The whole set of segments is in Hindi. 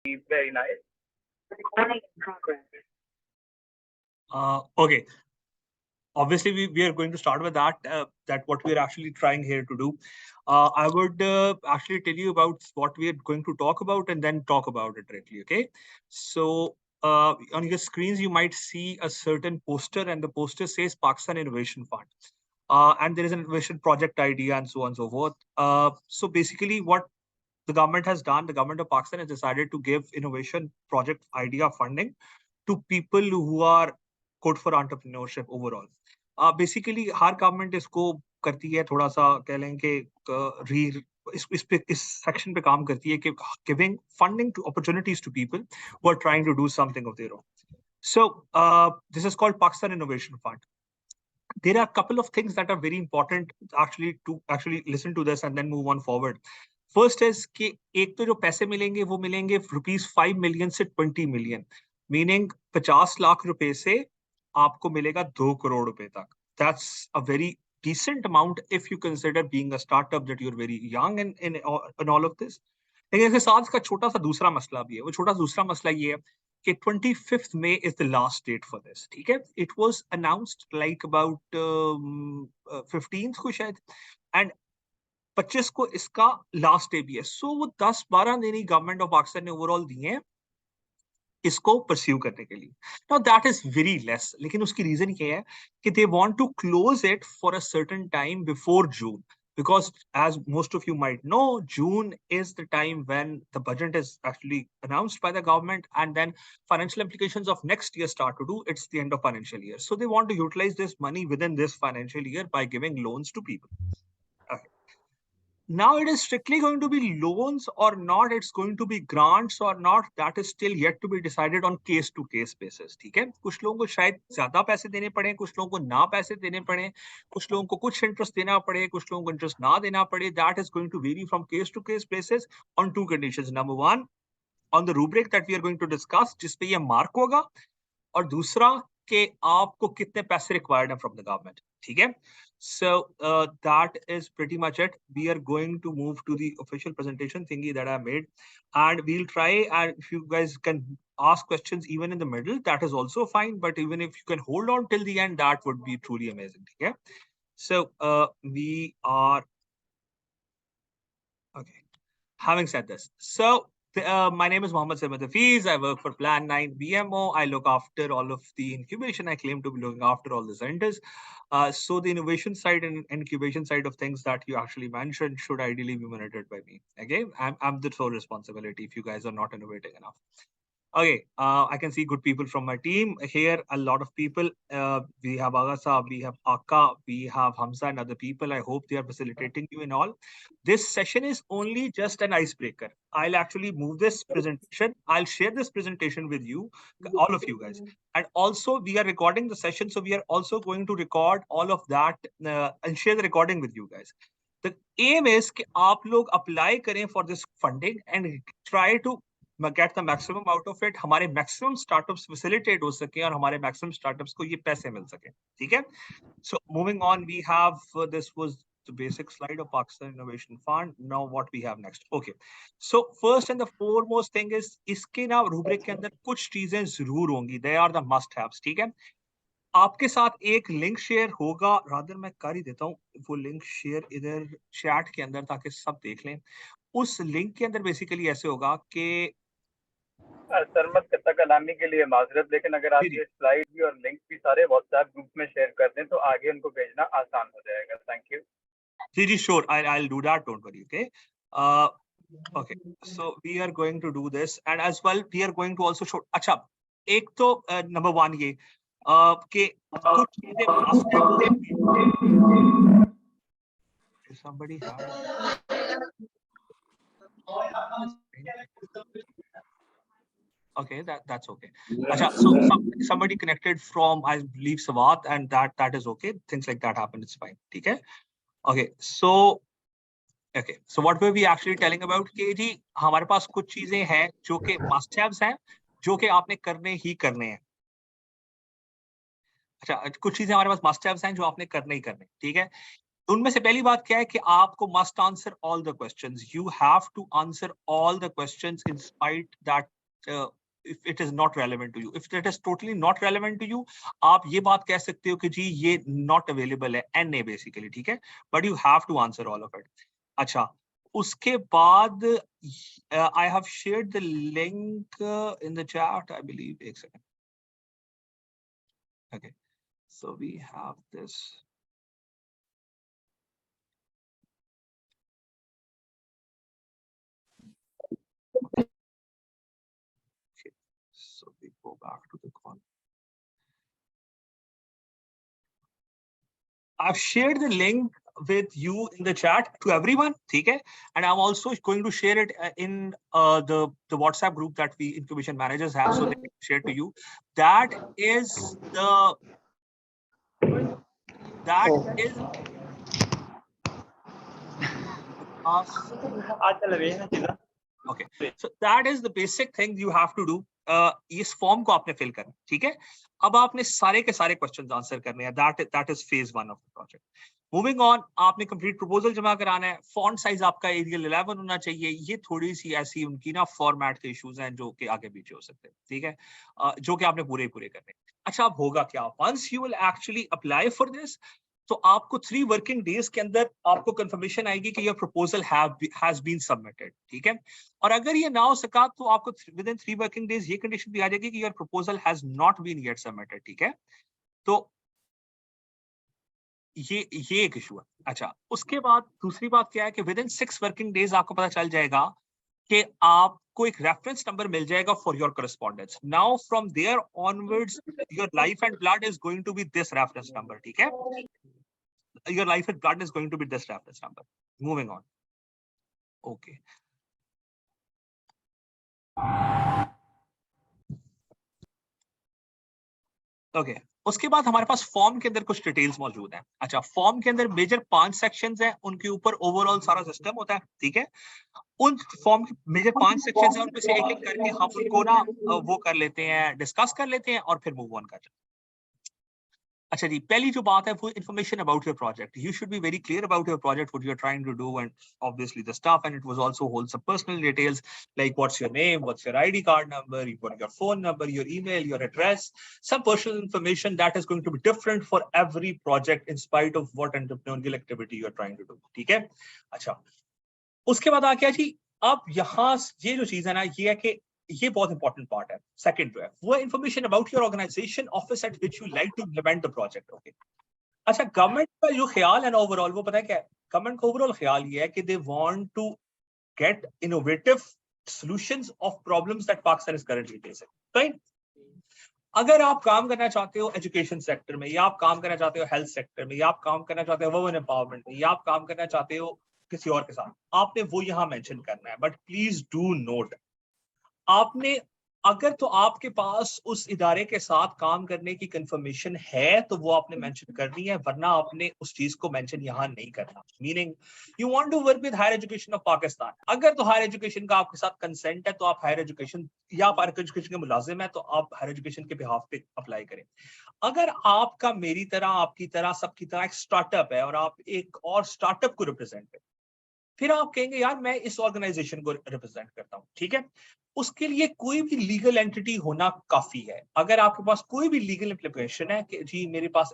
Very nice. Recording in progress. Okay. Obviously, we are going to start with that. That what we are actually trying here to do. I would actually tell you about what we are going to talk about and then talk about it directly. Okay. So on your screens, you might see a certain poster, and the poster says Pakistan Innovation Fund. And there is an innovation project idea and so on and so forth. So basically, what the government has done, the government of Pakistan has decided to give innovation project idea funding to people who are good for entrepreneurship overall. Basically, her government इसको करती है, थोड़ा सा कह लें कि री इस सेक्शन पे काम करती है कि giving funding to opportunities to people who are trying to do something of their own. So this is called Pakistan Innovation Fund. There are a couple of things that are very important actually to actually listen to this and then move on forward. First is कि एक तो जो पैसे मिलेंगे वो मिलेंगे ₹5 million से 20 million, मीनिंग 50 लाख रुपए से आपको मिलेगा 2 करोड़ रुपए तक. That's a very decent amount if you consider being a startup that you're very young in all of this. लेकिन इसके साथ इसका छोटा सा दूसरा मसला भी है. वो छोटा दूसरा मसला ये है कि 25th May is the last date for this. ठीक है? It was announced like about 15th को शायद, and 25 को इसका लास्ट डे भी है. सो वो 10-12 दिन ही गवर्नमेंट ऑफ पाकिस्तान ने ओवरऑल दिए हैं इसको परस्यू करने के लिए. Now that is very less, लेकिन उसकी रीजन ये है कि they want to close it for a certain time before June. Because as most of you might know, June is the time when the budget is actually announced by the government, and then financial implications of next year start to do. It's the end of financial year. So they want to utilize this money within this financial year by giving loans to people. Okay. Now it is strictly going to be loans or not, it's going to be grants or not, that is still yet to be decided on case to case basis. ठीक है? कुछ लोगों को शायद ज्यादा पैसे देने पड़े, कुछ लोगों को ना पैसे देने पड़े, कुछ लोगों को कुछ इंटरेस्ट देना पड़े, कुछ लोगों को इंटरेस्ट ना देना पड़े. That is going to vary from case to case basis on two conditions. Number one, on the rubric that we are going to discuss, जिसपे ये मार्क होगा, और दूसरा कि आपको कितने पैसे रिक्वायर्ड है फ्रॉम द गवर्नमेंट. ठीक है? So that is pretty much it. We are going to move to the official presentation thingy that I made, and we'll try. And if you guys can ask questions even in the middle, that is also fine. But even if you can hold on till the end, that would be truly amazing. Okay. So we are okay. Having said this, so my name is Mohammed Samad Hafiz. I work for Plan 9 BMO. I look after all of the incubation. I claim to be looking after all the centers. So the innovation side and incubation side of things that you actually mentioned should ideally be monitored by me. Okay, I'm the sole responsibility if you guys are not innovating enough. Okay, I can see good people from my team here. A lot of people. We have Aga Saab, we have Akka, we have Hamza and other people. I hope they are facilitating you in all. This session is only just an icebreaker. I'll actually move this presentation. I'll share this presentation with you, all of you guys. And also, we are recording the session, so we are also going to record all of that and share the recording with you guys. The aim is कि आप लोग apply करें for this funding and try to get the maximum out of it. हमारे maximum startups facilitate हो सके और हमारे maximum startups को ये पैसे मिल सके. ठीक है? So moving on, we have this was the basic slide of Pakistan Innovation Fund. Now what we have next? Okay. So first and the foremost thing is इसके ना rubric के अंदर कुछ चीजें जरूर होंगी. They are the must haves. ठीक है? आपके साथ एक लिंक शेयर होगा. रादर मैं कर ही देता हूँ वो लिंक शेयर इधर चैट के अंदर ताकि सब देख लें. उस लिंक के अंदर बेसिकली ऐसे होगा कि सरमत कत्ता कलामी के लिए माजरत, लेकिन अगर आप ये स्लाइड भी और लिंक भी सारे व्हाट्सएप ग्रुप में शेयर कर दें तो आगे उनको भेजना आसान हो जाएगा. Thank you. जी, sure. I'll do that. Don't worry. Okay. Okay. So we are going to do this, and as well we are going to also show. अच्छा, एक तो number one ये कि कुछ चीजें must have. Somebody had. Okay, that's okay. Achha, so somebody connected from, I believe, Sawat, and that is okay. Things like that happen. It's fine. Okay. Okay. So what were we actually telling about? कि जी हमारे पास कुछ चीजें हैं जो कि must haves हैं, जो कि आपने करने ही करने हैं. अच्छा, कुछ चीजें हमारे पास must haves हैं जो आपने करने ही करने. ठीक है. उनमें से पहली बात क्या है कि आपको must answer all the questions. You have to answer all the questions in spite that if it is not relevant to you. If it is totally not relevant to you, आप ये बात कह सकते हो कि जी ये not available है, NA basically, ठीक है? But you have to answer all of it. अच्छा, उसके बाद I have shared the link in the chat, I believe. एक second. Okay, so we have this. So we go back to the call. I've shared the link with you in the chat to everyone, okay? And I'm also going to share it in the WhatsApp group that we incubation managers have, so they can share to you. That is okay. So that is the basic thing you have to do. इस फॉर्म को आपने फिल करना, ठीक है? अब आपने सारे के सारे क्वेश्चंस आंसर करने हैं. That is phase 1 of the project. Moving on, आपने कंप्लीट प्रपोजल जमा कराना है. फॉन्ट साइज आपका एरियल 11 होना चाहिए. ये थोड़ी सी ऐसी उनकी ना फॉर्मेट के इश्यूज हैं जो कि आगे पीछे हो सकते हैं, ठीक है? जो कि आपने पूरे करने. अच्छा, अब होगा क्या? Once you will actually apply for this, तो आपको 3 वर्किंग डेज के अंदर आपको कंफर्मेशन आएगी कि your proposal has been submitted, ठीक है? और अगर ये ना हो सका तो आपको विद इन 3 वर्किंग डेज ये कंडीशन भी आ जाएगी कि your proposal has not been yet submitted, ठीक है? तो ये एक इशू है. अच्छा, उसके बाद दूसरी बात क्या है कि विद इन 6 वर्किंग डेज आपको पता चल जाएगा कि आपको एक रेफरेंस नंबर मिल जाएगा for your correspondence. Now from there onwards your life and blood is going to be this reference number, ठीक है? Your life and blood is going to be this reference number. Moving on. Okay. Okay. उसके बाद हमारे पास फॉर्म के अंदर कुछ डिटेल्स मौजूद हैं. अच्छा, फॉर्म के अंदर मेजर 5 सेक्शंस हैं, उनके ऊपर ओवरऑल सारा सिस्टम होता है, ठीक है? उन फॉर्म के मेजर 5 सेक्शंस हैं, उनमें से एक-एक करके हम उनको ना वो कर लेते हैं, डिस्कस कर लेते हैं और फिर मूव ऑन करते हैं. अच्छा जी, पहली जो बात है वो information about your project. You should be very clear about your project, what you are trying to do, and obviously the stuff, and it was also hold some personal details like what's your name, what's your ID card number, your phone number, your email, your address, some personal information that is going to be different for every project in spite of what entrepreneurial activity you are trying to do, ठीक है? अच्छा, उसके बाद आ गया जी, अब यहाँ ये जो चीज है ना, ये है कि ये बहुत इंपॉर्टेंट पार्ट है. सेकंड जो है वो information about your organisation, office at which you like to implement the project. Okay. अच्छा, गवर्नमेंट का जो ख्याल है ना ओवरऑल, वो पता है क्या है? गवर्नमेंट का ओवरऑल ख्याल ये है कि they want to get innovative solutions of problems that Pakistan is currently facing, right? अगर आप काम करना चाहते हो एजुकेशन सेक्टर में, या आप काम करना चाहते हो हेल्थ सेक्टर में, या आप काम करना चाहते हो वुमेन एम्पावरमेंट में, या आप काम करना चाहते हो किसी और के साथ, आपने वो यहाँ मेंशन करना है. बट प्लीज डू नोट, आपने अगर तो आपके पास उस इदारे के साथ काम करने की कंफर्मेशन है तो वो आपने मेंशन करनी है, वरना आपने उस चीज को मेंशन यहाँ नहीं करना. Meaning you want to work with higher education of Pakistan. अगर तो हायर एजुकेशन का आपके साथ कंसेंट है तो आप हायर एजुकेशन, या आप हायर एजुकेशन के मुलाजिम है तो आप हायर एजुकेशन के बिहाफ पे अप्लाई करें. अगर आपका मेरी तरह, आपकी तरह, सबकी तरह एक स्टार्टअप है और आप एक और स्टार्टअप को रिप्रेजेंट करें, फिर आप कहेंगे यार मैं इस ऑर्गेनाइजेशन को रिप्रेजेंट करता हूं, ठीक है? उसके लिए कोई भी लीगल एंटिटी होना काफी है. अगर आपके पास कोई भी लीगल इम्प्लीकेशन है कि जी मेरे पास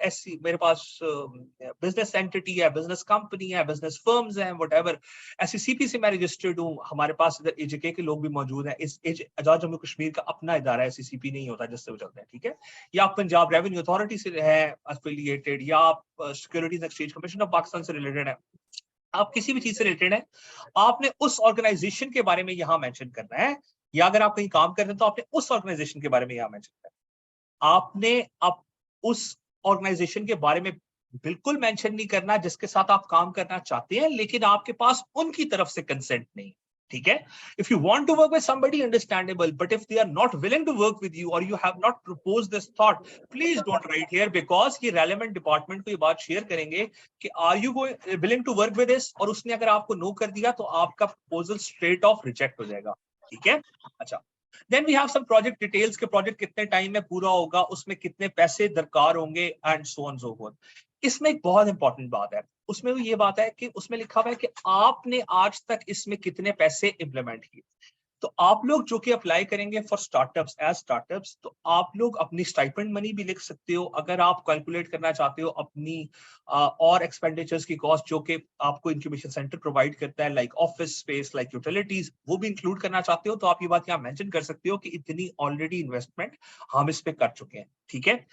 बिजनेस एंटिटी है, बिजनेस कंपनी है, बिजनेस फर्म्स हैं, व्हाटएवर, SCCP से मैं रजिस्टर्ड हूं, हमारे पास इधर AJK के लोग भी मौजूद हैं, इस आजाद जम्मू कश्मीर का अपना इदारा है, SCCP नहीं होता जिससे वो चलते हैं, ठीक है? या आप पंजाब रेवेन्यू अथॉरिटी से है एफिलिएटेड, या आप securities exchange commission of Pakistan से रिलेटेड है, आप किसी भी चीज से रिलेटेड है, आपने उस ऑर्गेनाइजेशन के बारे में यहां मेंशन करना है. या अगर आप कहीं काम कर रहे हैं तो आपने उस ऑर्गेनाइजेशन के बारे में यहां मेंशन करना है. आपने अब उस ऑर्गेनाइजेशन के बारे में बिल्कुल मेंशन नहीं करना जिसके साथ आप काम करना चाहते हैं, लेकिन आपके पास उनकी तरफ से कंसेंट नहीं, ठीक है? If you want to work with somebody, understandable, but if they are not willing to work with you or you have not proposed this thought, please don't write here, because ये relevant department को ये बात शेयर करेंगे कि are you willing to work with this, और उसने अगर आपको नो कर दिया तो आपका proposal straight off reject हो जाएगा, ठीक है? अच्छा, then we have some project details के प्रोजेक्ट कितने टाइम में पूरा होगा, उसमें कितने पैसे दरकार होंगे, and so on so forth. इसमें एक बहुत इंपॉर्टेंट बात है, उसमें भी ये बात है कि उसमें लिखा हुआ है कि आपने आज तक इसमें कितने पैसे इंप्लीमेंट किए। तो आप लोग जो कि अप्लाई करेंगे फॉर स्टार्टअप्स एज स्टार्टअप्स, तो आप लोग अपनी स्टाइपेंड मनी भी लिख सकते हो। अगर आप कैलकुलेट करना चाहते हो अपनी और एक्सपेंडिचर्स की कॉस्ट जो कि आपको इंक्यूबेशन सेंटर प्रोवाइड करता है, like office space, like utilities, वो भी इंक्लूड करना चाहते हो, तो आप ये बात यहाँ मेंशन कर सकते हो कि इतनी ऑलरेडी इन्वेस्टमेंट हम इस पे कर चुके हैं। ठीक है,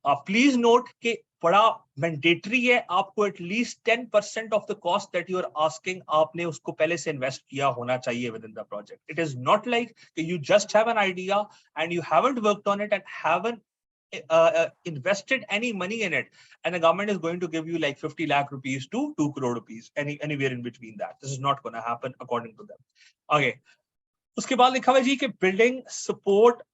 प्लीज नोट कि बड़ा मैंडेटरी है, आपको at least 10% of the cost that you are asking आपने उसको पहले से इन्वेस्ट किया होना चाहिए within the project. It is not like you just have an idea and you haven't worked on it and haven't invested any money in it, and the government is going to give you like 50 lakh rupees to 2 crore rupees, anywhere in between that. This is not going to happen according to them. Okay. उसके बाद लिखा हुआ है जी कि building support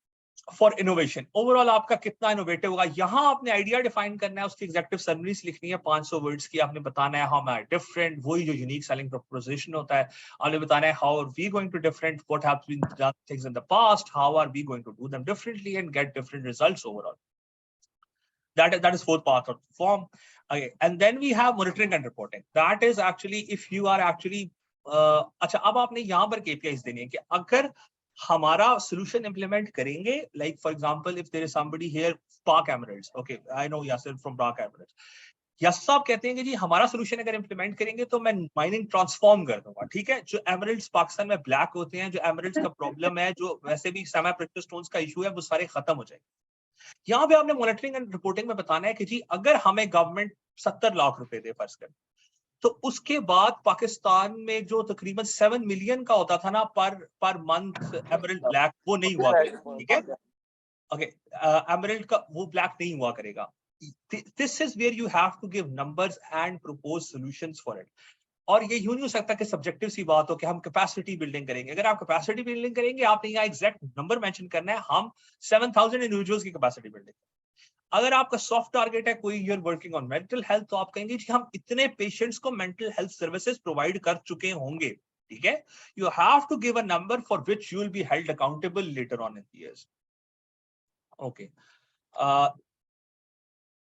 for innovation, overall आपका कितना इनोवेटिव होगा। यहाँ आपने आइडिया डिफाइन करना है, उसकी एग्जेक्टिव समरीज लिखनी है 500 वर्ड्स की। आपने बताना है हाउ एम आई डिफरेंट, वही जो यूनिक सेलिंग प्रोपोजिशन होता है। आपने बताना है how are we going to different, what have been done things in the past, how are we going to do them differently and get different results overall. That is fourth part of the form. Okay, and then we have monitoring and reporting. That is actually if you are actually अच्छा, अब आपने यहाँ पर KPIs देनी है कि अगर हमारा solution implement करेंगे, like for example if there is somebody here Spark Emeralds, okay, I know Yasir from Spark Emeralds, yes साहब कहते हैं कि जी हमारा सोल्यूशन अगर इंप्लीमेंट करेंगे तो मैं माइनिंग ट्रांसफॉर्म कर दूंगा। ठीक है, जो एमरल्ड्स पाकिस्तान में ब्लैक होते हैं, जो एमरल्ड्स का प्रॉब्लम है, जो वैसे भी सेमी प्रेशियस स्टोन्स का इशू है, वो सारे खत्म हो जाएंगे। यहाँ पे आपने मॉनिटरिंग एंड रिपोर्टिंग में बताना है कि जी अगर हमें गवर्नमेंट 70 लाख रुपए दे फर्ज कर, तो उसके बाद पाकिस्तान में जो तकरीबन 7 मिलियन का होता था ना पर मंथ एमरल्ड ब्लैक, वो नहीं हुआ करेगा। ठीक है, ओके, एमरल्ड का वो ब्लैक नहीं हुआ करेगा। This is where you have to give numbers and propose solutions for it. और ये यूं नहीं हो सकता कि सब्जेक्टिव सी बात हो कि हम कैपेसिटी बिल्डिंग करेंगे। अगर आप कैपेसिटी बिल्डिंग करेंगे, आपने यहाँ एग्जैक्ट नंबर मेंशन करना है, हम 7000 इंडिविजुअल्स की कैपेसिटी बिल्डिंग। अगर आपका सॉफ्ट टारगेट है कोई, you are working on mental health, तो आप कहेंगे कि हम इतने पेशेंट्स को मेंटल हेल्थ सर्विसेज प्रोवाइड कर चुके होंगे। ठीक है, you have to give a number for which you will be held accountable later on in the years. Okay,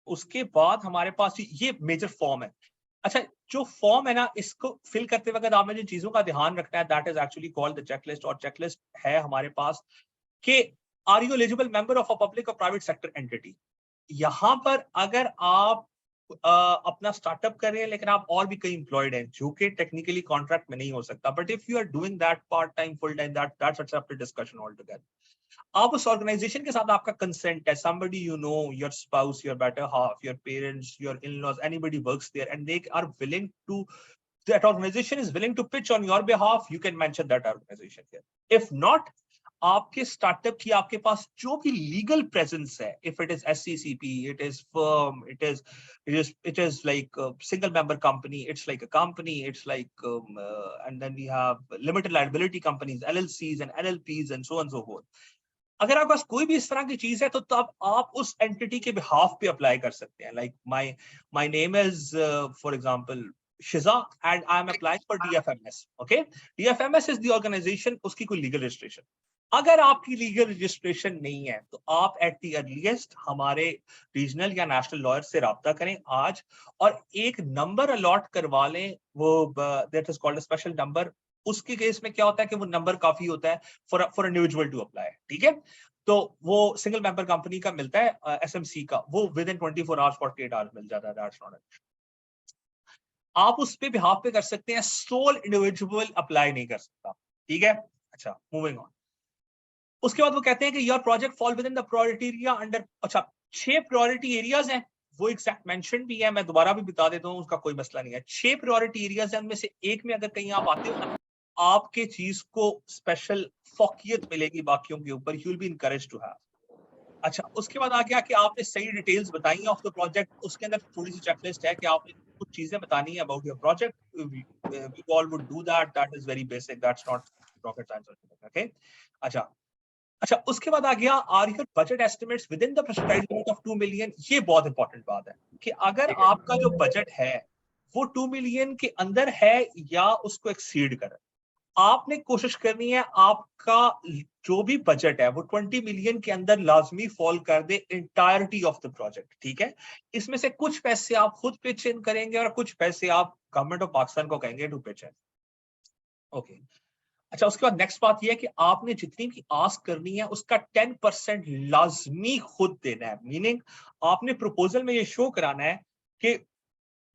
उसके बाद हमारे पास ये मेजर फॉर्म है। अच्छा, जो फॉर्म है ना, इसको फिल करते वक्त आपने जिन चीजों का ध्यान रखना है, that is actually called the checklist. और चेकलिस्ट है हमारे पास कि are you eligible member of a public और प्राइवेट सेक्टर एंटिटी। यहाँ पर अगर आप अपना स्टार्टअप कर रहे हैं लेकिन आप और भी कई एम्प्लॉयड हैं, जो कि टेक्निकली कॉन्ट्रैक्ट में नहीं हो सकता, but if you are doing that part time, full time, that's a separate discussion all together. आप उस ऑर्गेनाइजेशन के साथ आपका कंसेंट है, somebody you know, your spouse, your better half, your parents, your in-laws, anybody works there and they are willing to, that organization is willing to pitch on your behalf, you can mention that organization here. If not, आपके स्टार्टअप की आपके पास जो भी लीगल प्रेजेंस है, if it is SCCP, it is firm, it is like a single member company, it's like a company, it's like and then we have limited liability companies, LLCs and LLPs and so on and so forth. अगर आपके पास कोई भी इस तरह की चीज है, तो तब आप उस एंटिटी के बिहाफ पे अप्लाई कर सकते हैं। Like my name is for example Shiza and I am applying for DFMS। Okay, DFMS is the organisation, उसकी कोई लीगल रजिस्ट्रेशन। अगर आपकी लीगल रजिस्ट्रेशन नहीं है, तो आप एट द अर्लीस्ट हमारे रीजनल या नेशनल लॉयर से राब्ता करें आज, और एक नंबर अलॉट करवा लें, वो that is called a special number. उसके केस में क्या होता है कि वो नंबर काफी होता है फॉर इंडिविजुअल टू अप्लाई। ठीक है, तो वो सिंगल मेंबर कंपनी का मिलता है, SMC का, वो विद इन 24 आवर्स 48 आवर्स मिल जाता है। That's not it. आप उस पे बिहाफ पे कर सकते हैं, सोल इंडिविजुअल अप्लाई नहीं कर सकता। ठीक है, अच्छा, मूविंग ऑन। उसके बाद वो कहते हैं कि your project fall with in the priority area under, अच्छा 6 प्रायोरिटी एरियाज हैं, वो एग्जैक्ट मेंशन भी है, मैं दोबारा भी बता देता हूँ, उसका कोई मसला नहीं है। 6 प्रायोरिटी एरियाज हैं, उनमें से एक में अगर कहीं आप आते हो ना, आपके चीज को स्पेशल फोकियत मिलेगी बाकियों के ऊपर, you will be encouraged to have. अच्छा, उसके बाद आ गया कि आपने सही डिटेल्स बताई हैं ऑफ द प्रोजेक्ट। उसके अंदर थोड़ी सी चेकलिस्ट है कि आपने कुछ चीजें बतानी है about your project. We all would do that, that is very basic, that's not rocket science. Okay, अच्छा, उसके बाद आ गया are your budget estimates within the prescribed limit of 2 million. ये बहुत इंपॉर्टेंट बात है कि अगर आपका जो बजट है वो 2 मिलियन के अंदर है या उसको एक्सीड कर, आपने कोशिश करनी है आपका जो भी बजट है वो 20 मिलियन के अंदर लाजमी फॉल कर दे इंटायरिटी ऑफ द प्रोजेक्ट, ठीक है। इसमें से कुछ पैसे आप खुद पिच इन करेंगे और कुछ पैसे आप गवर्नमेंट ऑफ पाकिस्तान को कहेंगे टू पिच इन, ओके। अच्छा, उसके बाद नेक्स्ट बात यह है कि आपने जितनी भी आस्क करनी है उसका 10% लाजमी खुद देना है। मीनिंग आपने प्रपोजल में ये शो कराना है कि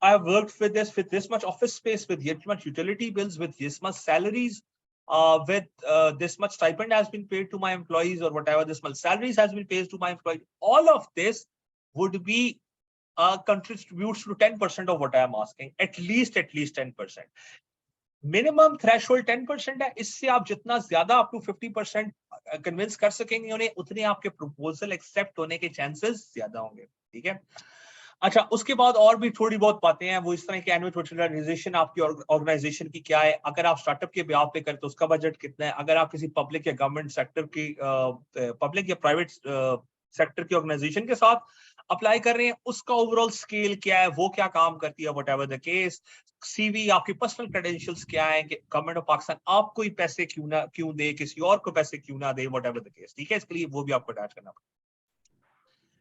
I have worked with this much office space, with this much utility bills, with this much salaries, with this much stipend has been paid to my employees, or whatever this much salaries has been paid to my employees. All of this would be contributes to 10% of what I am asking. At least 10%. Minimum threshold 10% है। इससे आप जितना ज्यादा up to 50% कन्विंस कर सकेंगे उन्हें, उतने आपके प्रपोजल एक्सेप्ट होने के चांसेस ज्यादा होंगे, ठीक है। अच्छा, उसके बाद और भी थोड़ी बहुत बातें हैं, वो इस तरह की एनुअल ऑर्गेनाइजेशन आपकी ऑर्गेनाइजेशन की क्या है, अगर आप स्टार्टअप के ब्याह पे करते तो उसका बजट कितना है, अगर आप किसी पब्लिक या गवर्नमेंट सेक्टर की पब्लिक या प्राइवेट सेक्टर की ऑर्गेनाइजेशन के साथ अप्लाई कर रहे हैं उसका ओवरऑल स्केल क्या है, वो क्या काम करती है, व्हाटएवर द केस। सीवी, आपकी पर्सनल क्रेडेंशियल्स क्या है कि गवर्नमेंट ऑफ पाकिस्तान आपको ही पैसे क्यों दे, किसी और को पैसे क्यों ना दे, व्हाटएवर द केस, ठीक है। इसके लिए वो भी आपको अटैच करना पड़ेगा।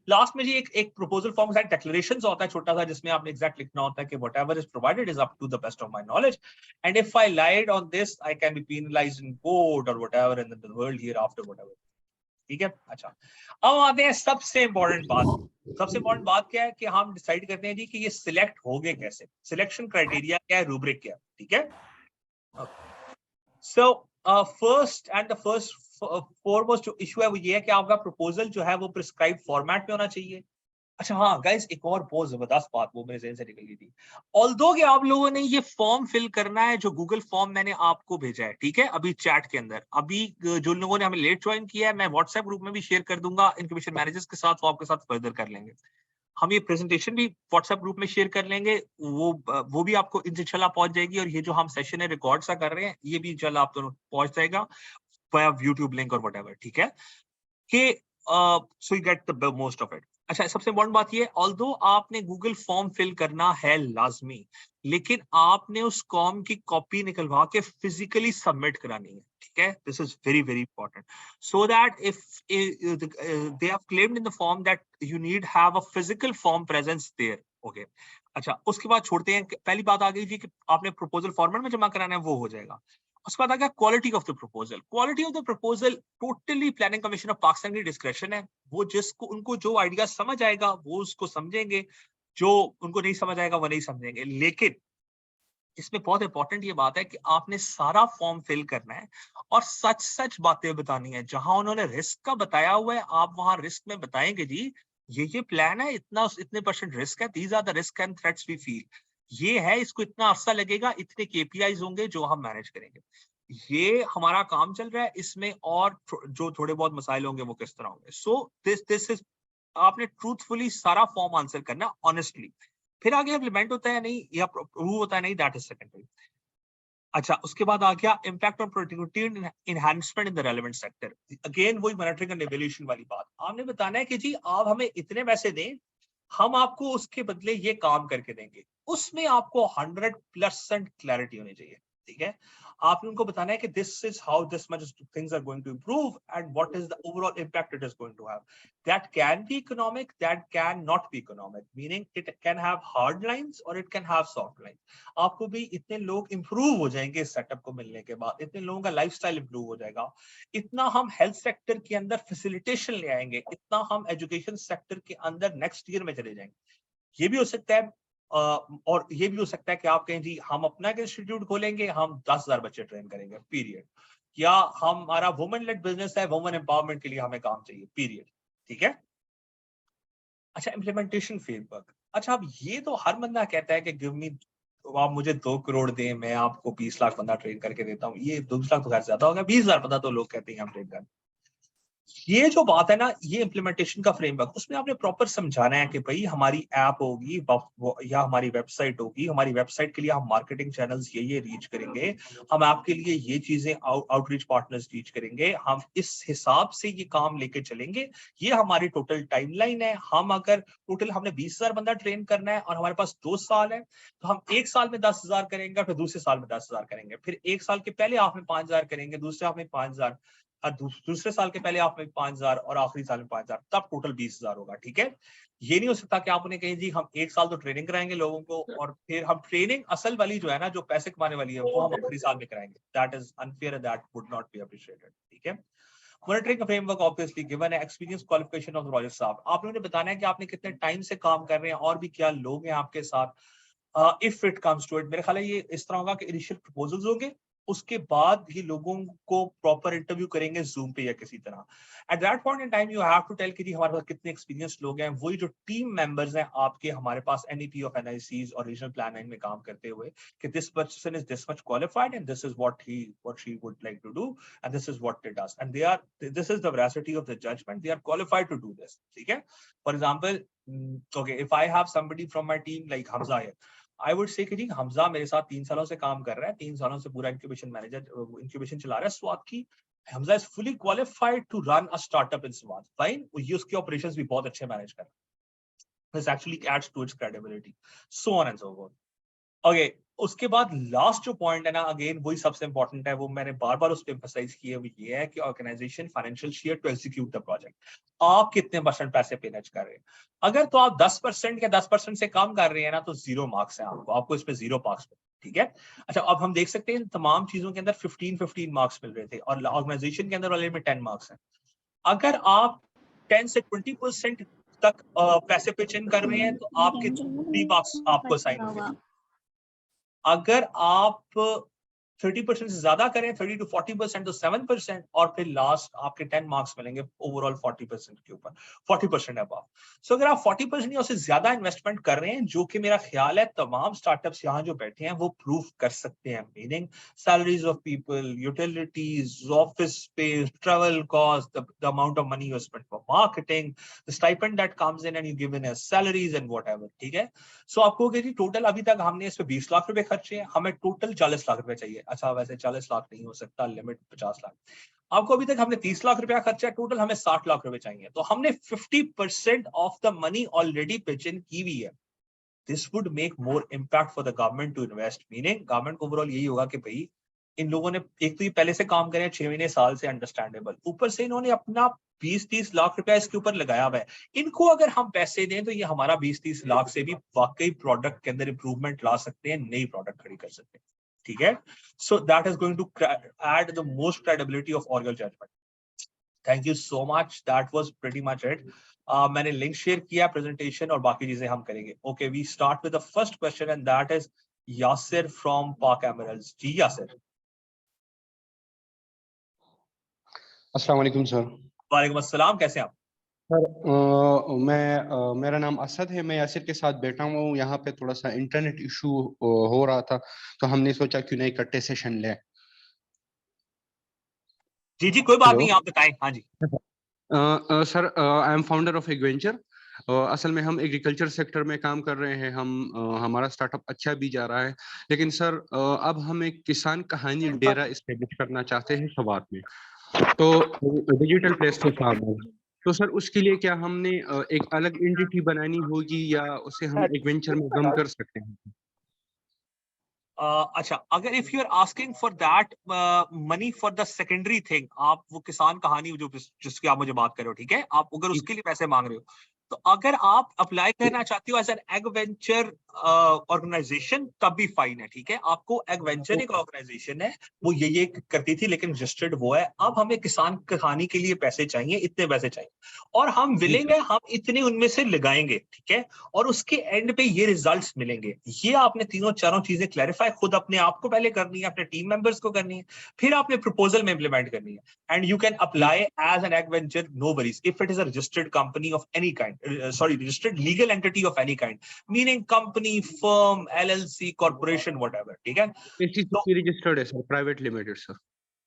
लास्ट में जी एक प्रपोजल फॉर्म है, डिक्लेरेशंस होता है छोटा सा, जिसमें आपने एग्जैक्ट लिखना होता है कि whatever is provided is up to the best of my knowledge and if I lied on this I can be penalised in court और whatever in the world hereafter whatever, ठीक है। अच्छा, अब आते हैं सबसे इंपॉर्टेंट बात। सबसे इंपॉर्टेंट बात क्या है कि हम डिसाइड करते हैं जी कि ये सिलेक्ट होंगे कैसे, सिलेक्शन क्राइटेरिया क्या है, रूब्रिक क्या है, ठीक है। सो फर्स्ट फॉरमोस्ट जो इशू है वो ये है कि आपका प्रपोजल जो है वो प्रिस्क्राइब फॉर्मेट में होना चाहिए। अच्छा हाँ गाइस, एक और बहुत जबरदस्त बात वो मेरे ज़हन से निकल गई थी। ऑल्दो कि आप लोगों ने ये फॉर्म फिल करना है जो गूगल फॉर्म मैंने आपको भेजा है, ठीक है, अभी चैट के अंदर। अभी जो लोगों ने हमें लेट ज्वाइन किया है मैं व्हाट्सएप ग्रुप में भी शेयर कर दूंगा इनक्यूबेशन मैनेजर्स के साथ, वो आपके साथ फर्दर कर लेंगे। हम ये प्रेजेंटेशन भी व्हाट्सएप ग्रुप में शेयर कर लेंगे, वो भी आपको इंशाल्लाह पहुंच जाएगी। और ये जो हम सेशन है रिकॉर्ड सा कर रहे हैं ये भी इंशाल्लाह आप दोनों पहुंच जाएगा वाया यूट्यूब लिंक और व्हाटएवर, ठीक है, कि so you get the most of it. अच्छा, सबसे इम्पोर्टेंट बात ये, ऑल्दो आपने गूगल फॉर्म फिल करना है लाजमी, लेकिन आपने उस फॉर्म की कॉपी निकलवा के फिजिकली सबमिट करानी है, ठीक है। This is very very important so that if they have claimed in the form that you need have a physical form presence there, okay. अच्छा, उसके बाद छोड़ते हैं, पहली बात आ गई थी कि आपने प्रपोजल फॉर्मेट में जमा कराना है, वो हो जाएगा। उसके बाद आ गया quality of the proposal. Quality of the proposal totally planning commission of Pakistan की डिस्क्रेशन है। वो जिसको उनको जो आइडिया समझ आएगा वो उसको समझेंगे, जो उनको नहीं समझ आएगा वो नहीं समझेंगे। लेकिन इसमें बहुत इंपॉर्टेंट ये बात है कि आपने सारा फॉर्म फिल करना है और सच सच बातें बतानी है। जहां उन्होंने रिस्क का बताया हुआ है आप वहां रिस्क में बताएंगे जी ये प्लान है, इतने परसेंट रिस्क है, these are the risk and threats we feel, ये है, इसको इतना अरसा लगेगा, इतने केपीआईज होंगे जो हम मैनेज करेंगे, ये हमारा काम चल रहा है इसमें, और जो थोड़े बहुत मसाइल होंगे वो किस तरह होंगे। सो दिस इज, आपने ट्रूथफुली सारा फॉर्म आंसर करना ऑनेस्टली। फिर आगे इम्प्लीमेंट होता है नहीं या प्रूव होता है नहीं, दैट इज सेकेंडरी। अच्छा, उसके बाद आ गया impact on productivity and enhancement in the relevant sector. Again वही मॉनिटरिंग एंड इवैल्यूएशन वाली बात, आपने बताना है कि जी आप हमें इतने पैसे दें, हम आपको उसके बदले ये काम करके देंगे। उसमें आपको 100% क्लैरिटी होनी चाहिए, ठीक है। आपने उनको बताना है कि this is how this much things are going to improve and what is the overall impact it is going to have. That can be economic, that can not be economic, meaning it can have hard lines और it can have soft lines. आपको भी इतने लोग इंप्रूव हो जाएंगे इस सेटअप को मिलने के बाद, इतने लोगों का लाइफस्टाइल इंप्रूव हो जाएगा, इतना हम हेल्थ सेक्टर के अंदर फैसिलिटेशन ले आएंगे, इतना हम एजुकेशन सेक्टर के अंदर नेक्स्ट ईयर में चले जाएंगे। ये भी हो सकता है और ये भी हो सकता है कि आप कहें जी हम अपना इंस्टीट्यूट खोलेंगे, हम 10,000 बच्चे ट्रेन करेंगे, पीरियड, या हमारा वुमेन लेड बिजनेस है, वुमेन एम्पावरमेंट के लिए हमें काम चाहिए, पीरियड, ठीक है। अच्छा, इम्प्लीमेंटेशन फ्रेमवर्क। अच्छा, अब ये तो हर बंदा कहता है कि गिव मी, आप मुझे 2 करोड़ दें, मैं आपको 20 लाख बंदा ट्रेन करके देता हूँ। ये 20 लाख तो खैर ज्यादा हो गया, 20,000 बंदा तो लोग कहते हैं हम ट्रेन कर। ये जो बात है ना, ये इम्प्लीमेंटेशन का फ्रेमवर्क, उसमें आपने प्रॉपर समझाना है कि भाई हमारी ऐप होगी या हमारी वेबसाइट होगी, हमारी वेबसाइट के लिए हम मार्केटिंग चैनल्स ये रीच करेंगे, हम आपके लिए ये चीजें आउटरीच पार्टनर्स रीच करेंगे, हम इस हिसाब से ये काम लेके चलेंगे, ये हमारी टोटल टाइमलाइन है। हम अगर टोटल हमने 20,000 बंदा ट्रेन करना है और हमारे पास 2 साल है, तो हम एक साल में 10,000 करेंगे, फिर दूसरे साल में 10,000 करेंगे, फिर एक साल के पहले हाफ में 5,000 करेंगे, दूसरे हाफ में 5,000, दूसरे साल के पहले आप में 5,000 और आखिरी साल में 5,000, तब टोटल 20,000 होगा। ठीक है, ये नहीं हो सकता कि आप उन्हें कहें जी हम एक साल तो ट्रेनिंग कराएंगे लोगों को और फिर हम ट्रेनिंग असल वाली जो है ना, जो पैसे कमाने वाली है, वो हम आखिरी साल में कराएंगे। That is unfair, that would not be appreciated. ठीक है, मॉनिटरिंग फ्रेमवर्क ऑब्वियसली गिवन है, एक्सपीरियंस क्वालिफिकेशन ऑफ प्रोजेक्ट साहब, आप लोगों ने बताना है कि आपने कितने टाइम से काम कर रहे हैं और भी क्या लोग हैं आपके साथ। If it comes to it, मेरे ख्याल है ये इस तरह होगा कि इनिशियल प्रपोजल्स होंगे, उसके बाद ही लोगों को प्रॉपर इंटरव्यू करेंगे जूम पे या किसी तरह। At that point in time you have to tell कि जी हमारे पास कितने एक्सपीरियंस लोग हैं, वही जो टीम मेंबर्स हैं आपके हमारे पास एनईपी ऑफ एनआईसीज और रीजनल प्लानिंग में काम करते हुए, कि this person is this much qualified and this is what she would like to do and this is what it does and this is the veracity of the judgement, they are qualified to do this. ठीक है, for example, okay, if I have somebody from my team like Hamza है, आई वुड से कि जी हमजा मेरे साथ 3 सालों से काम कर रहा है, 3 सालों से पूरा इंक्यूबेशन इंक्यूबेशन चला रहा है स्वाद की। Hamza is fully qualified to run a startup in Swat. Fine, ये उसके ऑपरेशंस भी बहुत अच्छे मैनेज कर रहा है। This actually adds to its credibility, so on and so forth. Okay, उसके बाद लास्ट जो पॉइंट है ना, अगेन वही सबसे इंपॉर्टेंट है, वो मैंने बार बार उस पर एम्फसाइज किया, वो ये है कि organisation financial share to execute the project. आप कितने परसेंट पैसे मैनेज कर रहे हैं? अगर तो आप 10% या 10% से कम कर रहे हैं ना, तो 0 मार्क्स है आपको इस पे 0 मार्क्स। ठीक है, अच्छा अब हम देख सकते हैं तमाम चीजों के अंदर 15 मार्क्स मिल रहे थे और ऑर्गेनाइजेशन के अंदर वाले में 10 मार्क्स है। अगर आप 10 से 20% तक पैसे पिच इन कर रहे हैं, तो आपके 3 मार्क्स आपको असाइन होंगे। अगर आप 30% से ज्यादा करें, 30 to 40%, तो 7%, और फिर लास्ट आपके 10 मार्क्स मिलेंगे ओवरऑल 40% के ऊपर, 40% अबव। सो अगर आप 40% या उससे ज्यादा इन्वेस्टमेंट कर रहे हैं, जो कि मेरा ख्याल है तमाम स्टार्टअप्स यहाँ जो बैठे हैं वो प्रूव कर सकते हैं, meaning salaries of people, utilities, office space, travel cost, the amount of money you spend for marketing, the stipend that comes in and you given as salaries and whatever. ठीक है, सो आपको जी टोटल अभी तक हमने इस पे 20 लाख रुपए खर्चे हैं, हमें टोटल 40 लाख रुपए चाहिए। अच्छा वैसे 40 लाख नहीं हो सकता, लिमिट 50 लाख। आपको अभी तक हमने 30 लाख रुपया खर्चा है, टोटल हमें 60 लाख रुपए चाहिए, तो हमने 50% of the money already pitch in की हुई है। This would make more impact for the government to invest, meaning government को ओवरऑल यही होगा कि भाई इन लोगों ने एक तो ये पहले से काम करे 6 महीने साल से, अंडरस्टैंडेबल, ऊपर से इन्होंने अपना 20-30 लाख रुपया इसके ऊपर लगाया हुआ है। इनको अगर हम पैसे दें तो ये हमारा 20-30 लाख से भी वाकई प्रोडक्ट के अंदर इंप्रूवमेंट ला सकते हैं, नई प्रोडक्ट खड़ी कर सकते हैं। ठीक है, so that is going to add the most credibility of all your judgement. Thank you so much, that was pretty much it. मैंने लिंक शेयर किया प्रेजेंटेशन और बाकी चीजें हम करेंगे। Okay, we start with the first question and that is Yasir from Pak Emeralds. जी यासिर। अस्सलाम वालेकुम सर। वालेकुम अस्सलाम, कैसे हैं आप? सर मेरा नाम असद है, मैं यासिर के साथ बैठा हूँ। यहाँ पे थोड़ा सा इंटरनेट इशू हो रहा था, तो हमने सोचा क्यों नहीं इकट्ठे सेशन लें। जी जी, कोई बात हेलो नहीं, आप बताएं। हाँ जी। Sir, I am founder of एग्वेंचर। असल में हम एग्रीकल्चर सेक्टर में काम कर रहे हैं। हमारा स्टार्टअप अच्छा भी जा रहा है, लेकिन सर अब हम एक किसान कहानी डेरा इस्टेब्लिश करना चाहते हैं स्वात में, तो डिजिटल प्लेटफॉर्म है। तो सर उसके लिए क्या हमने एक अलग एंटिटी बनानी होगी या उसे हम एक वेंचर में गम कर सकते हैं? अच्छा, अगर if you are asking for that money for the secondary thing, आप वो किसान कहानी जो जिसकी आप मुझे बात कर रहे हो, ठीक है, आप अगर उसके लिए पैसे मांग रहे हो, तो अगर आप अप्लाई करना चाहते हो as an ag venture organisation, तब भी फाइन है। ठीक है, आपको एग वेंचर एक ऑर्गेनाइजेशन है, वो ये करती थी लेकिन रजिस्टर्ड वो है। अब हमें किसान कहानी के लिए पैसे चाहिए, इतने पैसे चाहिए, और हम विलिंग है, हम इतने उनमें से लगाएंगे। ठीक है, और उसके एंड पे ये रिजल्ट्स मिलेंगे। ये आपने तीनों चारों चीजें क्लैरिफाई खुद अपने आप को पहले करनी है, अपने टीम मेंबर्स को करनी है, फिर आपने प्रपोजल में इंप्लीमेंट करनी है। And you can apply as an ag venture, no worries, if it is a registered company of any kind, sorry, registered legal entity of any kind, meaning company, firm, LLC, corporation, whatever. ठीक है, तो एसीसी रजिस्टर्ड है सर, प्राइवेट लिमिटेड सर।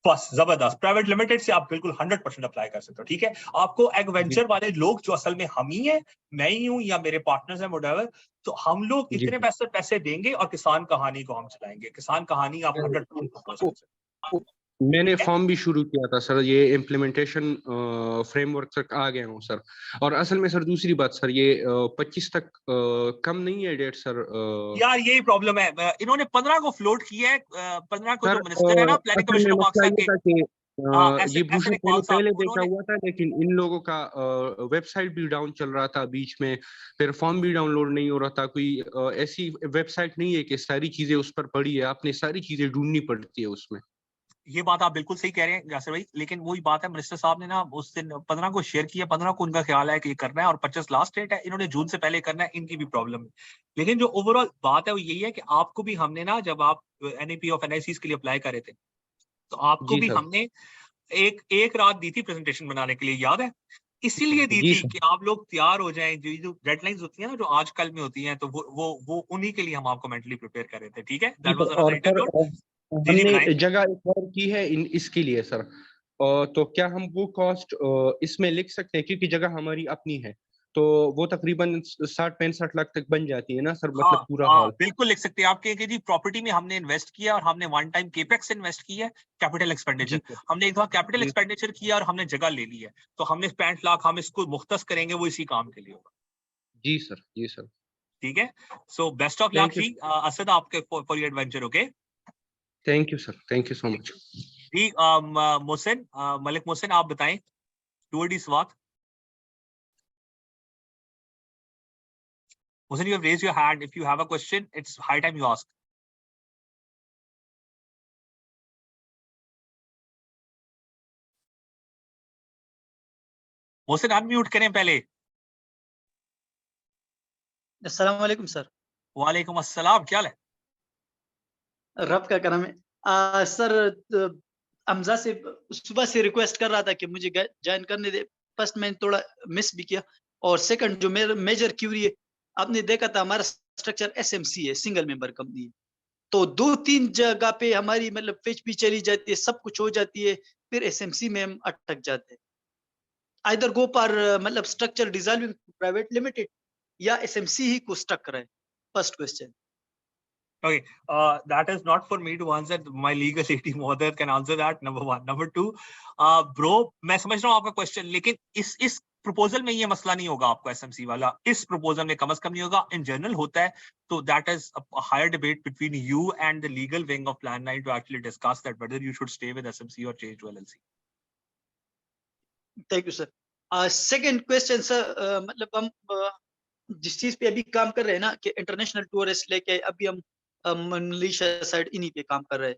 बस जबरदस्त, प्राइवेट लिमिटेड से आप बिल्कुल 100% अप्लाई कर सकते हो। ठीक है, आपको एग वेंचर वाले लोग जो असल में हम ही हैं, मैं ही हूँ या मेरे पार्टनर्स हैं व्हाटएवर, तो हम लोग जी इतने पैसे देंगे और किसान कहानी को हम चलाएंगे। किसान कहानी आप 100% प्रपोज कर सकते हो। मैंने फॉर्म भी शुरू किया था सर, ये इम्प्लीमेंटेशन फ्रेमवर्क तक आ गया हूँ सर। और असल में सर दूसरी बात सर, ये 25 तक कम नहीं है डेट सर? यार यही प्रॉब्लम है, इन्होंने 15 को फ्लोट किया है, 15 को सर जो मिनिस्टर है ना प्लानिंग असल में कमिश्नर मसला पाकिस्तान ये के, था कि ऐसे ये ऐसे भूषण इकबाल साहब, पहले देखा उन्होंने हुआ था, लेकिन इन लोगों का वेबसाइट भी डाउन चल रहा था बीच में, फिर फॉर्म भी डाउनलोड नहीं हो रहा था। कोई ऐसी वेबसाइट नहीं है कि सारी चीजें उस पर पड़ी है, आपने सारी चीजें ढूंढनी पड़ती है उसमें। ये बात आप बिल्कुल सही कह रहे हैं यासिर भाई, लेकिन वही बात है, मिनिस्टर साहब ने ना उस दिन 15 को शेयर किया, 15 को उनका ख्याल है कि ये करना है और 25 लास्ट डेट है, इन्होंने जून से पहले करना है, इनकी भी प्रॉब्लम है। लेकिन जो ओवरऑल बात है वो यही है कि आपको भी हमने ना, जब आप NAP ऑफ NICs के लिए अप्लाई कर रहे थे, तो आपको जी भी सर। हमने एक रात दी थी प्रेजेंटेशन बनाने के लिए, याद है? इसीलिए दी जी थी सर। कि आप लोग तैयार हो जाएं, जो डेडलाइंस होती है ना जो आजकल में होती हैं, तो वो उन्हीं के लिए हम आपको मेंटली प्रिपेयर कर रहे थे। ठीक है, जी दैट वाज सर। अनदर और सर इंटरव्यू। जी जी बताएं। हमने जगह एक और की है इसके लिए सर, तो क्या हम वो कॉस्ट इसमें लिख सकते हैं, क्योंकि जगह हमारी अपनी है, तो वो तकरीबन 60-65 लाख तक बन जाती है ना सर, हाँ मतलब पूरा हाँ हॉल? बिल्कुल लिख सकते हैं। आप कहेंगे जी प्रॉपर्टी में हमने इन्वेस्ट किया और हमने वन टाइम केपेक्स इन्वेस्ट किया है, कैपिटल एक्सपेंडिचर जी सर। हमने एक बार कैपिटल जी एक्सपेंडिचर किया और हमने जगह ले ली है, तो हमने 65 लाख हम इसको मुख्तस करेंगे, वो इसी काम के लिए होगा। जी सर। जी सर। ठीक है, so best of luck thank you. जी असद, आपके for your adventure. Okay thank you sir, thank you so much. जी, मोहसिन, मलिक मोहसिन, आप बताएं टूवर्ड इस वक्त। Mohsin, you have raised your hand. If you have a question, it's high time you ask. Mohsin, unmute करें पहले। अस्सलाम वालेकुम सर। वालेकुम अस्सलाम, क्या हाल है? रब का करम है। सर हमजा से सुबह से रिक्वेस्ट कर रहा था कि मुझे ज्वाइन करने दे। फर्स्ट मैंने थोड़ा मिस भी किया, और सेकंड जो मेजर क्यूरी है, आपने देखा था हमारा स्ट्रक्चर SMC है, सिंगल मेंबर कंपनी है, तो 2-3 जगह पे हमारी मतलब फिच भी चली जाती है, सब कुछ हो जाती है, फिर SMC में हम अटक जाते हैं। आइदर गो पर मतलब स्ट्रक्चर डिसॉल्विंग प्राइवेट लिमिटेड या SMC ही को स्टक करे। First question. Okay, that is not for me to answer. My legal team mother can answer that. Number one. Number two, bro, मैं समझ रहा हूँ आपका क्वेश्चन, लेकिन इस प्रपोजल में ये मसला नहीं होगा आपको SMC वाला, इस प्रपोजल में कम से कम नहीं होगा, इन जनरल होता है, तो that is a higher debate between you and the legal wing of Plan 9 to actually discuss that whether you should stay with SMC or change to LLC. Thank you sir. Second question sir, मतलब हम जिस चीज पे अभी काम कर रहे हैं ना कि इंटरनेशनल टूरिस्ट लेके अभी हम मलेशिया साइड इन्हीं पे काम कर रहे हैं,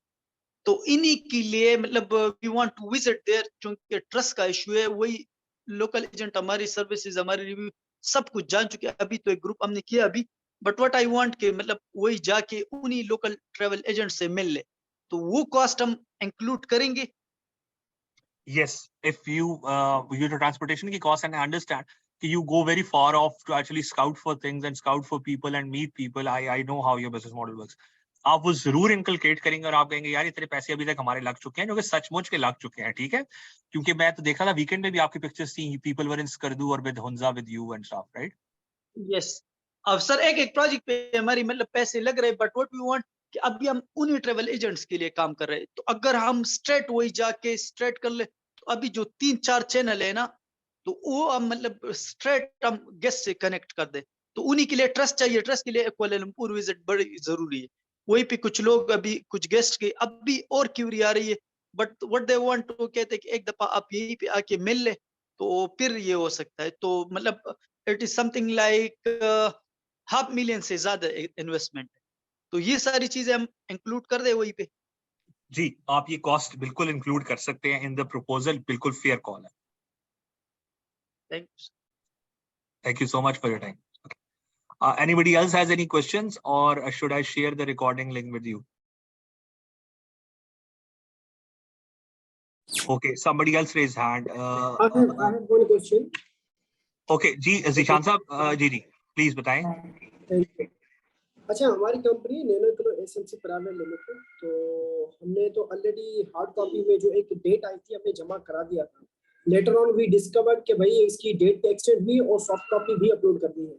तो इन्हीं के लिए मतलब we want to visit there, क्योंकि ट्रस्ट का इशू है। वही लोकल एजेंट हमारी सर्विसेज, हमारी रिव्यू सब कुछ जान चुके हैं। अभी तो एक ग्रुप हमने किया अभी, बट व्हाट आई वांट के मतलब वही जाके उन्हीं लोकल ट्रेवल एजेंट से मिल ले, तो वो कॉस्ट हम इंक्लूड करेंगे। Yes, if you use the transportation की cost, and I understand that you go very far off to actually scout for things and scout for people and meet people. I know how your business model works. आप वो जरूर इनकलकेट करेंगे और आप कहेंगे यार इतने पैसे अभी तक हमारे लग चुके हैं, जो कि सचमुच के लग चुके हैं। ठीक है, क्योंकि मैं तो देखा था वीकेंड में भी आपकी पिक्चर्स थी, पीपल वर इन स्कर्दू और with Hunza with you and stuff, right? Yes. अब सर एक एक प्रोजेक्ट पे हमारी मतलब पैसे लग रहे हैं, बट व्हाट वी वांट कि अभी हम उन्हीं ट्रेवल एजेंट्स के लिए काम कर रहे हैं, तो अगर हम स्ट्रेट वही जाके स्ट्रेट कर ले, तो अभी जो 3-4 चैनल है ना, तो वो हम मतलब स्ट्रेट हम गेस्ट से कनेक्ट कर दे, तो उन्हीं के लिए ट्रस्ट चाहिए। ट्रस्ट के लिए कुआलालंपुर विजिट बड़ी जरूरी है। वहीं पे कुछ लोग अभी कुछ गेस्ट के अभी और क्यूरी आ रही है, but what they want to कहते हैं कि एक दफा आप यहीं पे आके मिल ले, तो फिर ये हो सकता है। तो मतलब इट इज समथिंग लाइक $500,000 से ज्यादा इन्वेस्टमेंट है, तो ये सारी चीजें हम इंक्लूड कर दे वहीं पे। जी, आप ये कॉस्ट बिल्कुल इंक्लूड कर सकते हैं इन द प्रपोजल, बिल्कुल फेयर कॉल है। Thank you. Thank you so much for your time. Okay. Anybody else has any questions, or should I share the recording link with you? Okay, somebody else raised hand. I have one question. Okay, जी जीशान साहब, जी जी प्लीज बताएं। अच्छा, हमारी company nano kilo SMC private limited, तो हमने तो ऑलरेडी हार्ड कॉपी में जो एक डेट आई थी हमने जमा करा दिया था। लेटर ऑन वी डिस्कवर्ड कि भाई इसकी डेट एक्सटेंड हुई और सॉफ्ट कॉपी भी अपलोड कर दी है।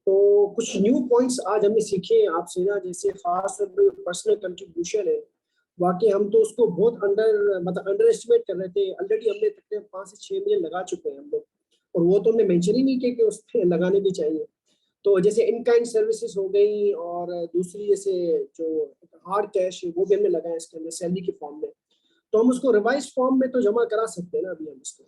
तो कुछ न्यू पॉइंट्स आज हमने सीखे हैं आपसे ना, जैसे खास तौर पे पर्सनल कंट्रीब्यूशन है। वाकई हम तो उसको बहुत अंडर एस्टिमेट कर रहे थे। ऑलरेडी हमने तकरीबन 5 से 6 मिलियन लगा चुके हैं हम लोग, और वो तो हमने मेंशन ही नहीं किया कि उस पे लगाने भी चाहिए। तो जैसे इन काइंड सर्विसेज हो गई, और दूसरी जैसे जो हार्ड कैश है वो भी हमने लगाया इसके अंदर सैलरी के फॉर्म में। तो हम उसको रिवाइज फॉर्म में तो जमा करा सकते हैं ना अभी हम इसको।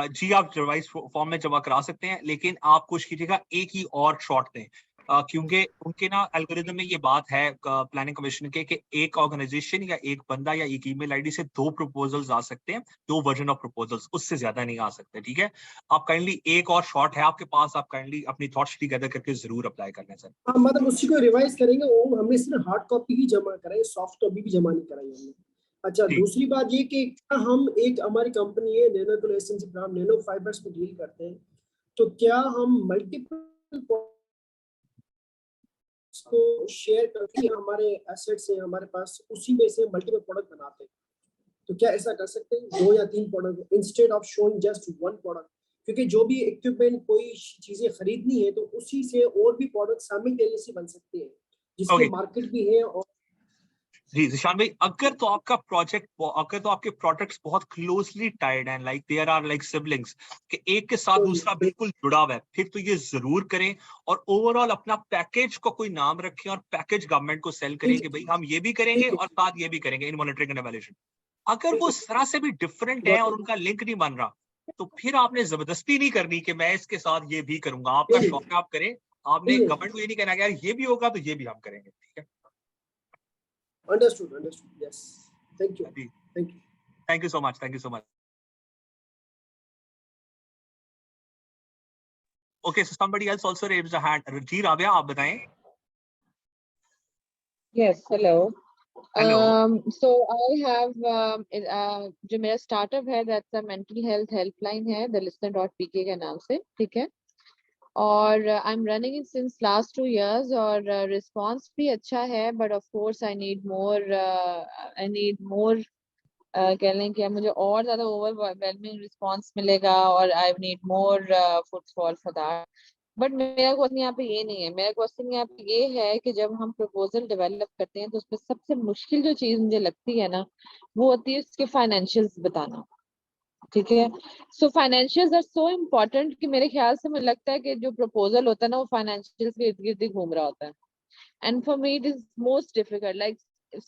जी, आप रिवाइज फॉर्म में जमा करा सकते हैं, लेकिन आप कोशिश कीजिएगा एक ही और शॉट दें, क्योंकि उनके ना एल्गोरिदम में ये बात है प्लानिंग कमीशन के कि एक ऑर्गेनाइजेशन या एक बंदा या एक ईमेल आईडी से 2 प्रपोजल्स आ सकते हैं, 2 वर्जन ऑफ प्रपोजल्स, उससे ज्यादा नहीं आ सकते। ठीक है, आप काइंडली एक और शॉट है आपके पास, आप काइंडली अपनी थॉट्स टुगेदर करके जरूर अप्लाई कर लें सर। हाँ, मतलब उसी को रिवाइज करेंगे। वो हमने सिर्फ हार्ड कॉपी ही जमा कराई, सॉफ्ट कॉपी भी जमा नहीं कराई हमने। अच्छा, जी। दूसरी बात ये कि क्या हम एक हमारी कंपनी है nano kilo SMC private, nano fibres में डील करते हैं, तो क्या हम मल्टीपल को शेयर करके हमारे एसेट्स हैं हमारे पास, उसी में से मल्टीपल प्रोडक्ट बनाते हैं? तो क्या ऐसा कर सकते हैं 2 या 3 product instead of showing just 1 product? क्योंकि जो भी इक्विपमेंट कोई चीजें खरीदनी है तो उसी से और भी प्रोडक्ट साइमल्टेनियसली बन सकते हैं, जिसके ओके मार्केट भी है। और जी जिशान भाई, अगर तो आपके प्रोडक्ट्स बहुत क्लोजली टाइड हैं, like there are like siblings, कि एक के साथ दूसरा बिल्कुल जुड़ा हुआ है, फिर तो ये जरूर करें। और ओवरऑल अपना पैकेज को कोई नाम रखें और पैकेज गवर्नमेंट को सेल करें कि भाई हम ये भी करेंगे और साथ ये भी करेंगे इन मॉनिटरिंग एंड इवैल्यूएशन। अगर वो जरा से भी डिफरेंट है और उनका लिंक नहीं बन रहा, तो फिर आपने जबरदस्ती नहीं करनी कि मैं इसके साथ ये भी करूंगा। आपका शौक है, आप करें। आपने गवर्नमेंट को ये नहीं कहना कि यार ये भी होगा तो ये भी हम करेंगे। ठीक है, अंडरस्टूड, यस, थैंक यू, जी, thank you. Thank you so much, thank you so much. Okay, so somebody else also raised a hand. जी राबिया, आप बताएं। Yes, hello. Hello. So I have जो मेरा स्टार्टअप है, that's a mental health helpline है, the listener.pk के नाम से, ठीक है। और I'm running it since last 2 years और response भी अच्छा है, but of course I need more कह लें कि मुझे और ज्यादा overwhelming response मिलेगा और I need more footfall for that. But मेरा क्वेश्चन यहाँ पे ये नहीं है। मेरा क्वेश्चन यहाँ पे ये है कि जब हम प्रपोजल डेवलप करते हैं तो उसमें सबसे मुश्किल जो चीज मुझे लगती है ना, वो होती है उसके फाइनेंशियल्स बताना। ठीक है, सो फाइनेंशियल्स आर सो इम्पोर्टेंट कि मेरे ख्याल से मुझे लगता है कि जो प्रपोजल होता है ना, वो फाइनेंशियल्स के इर्द गिर्द ही घूम रहा होता है। And for me it is most difficult, like if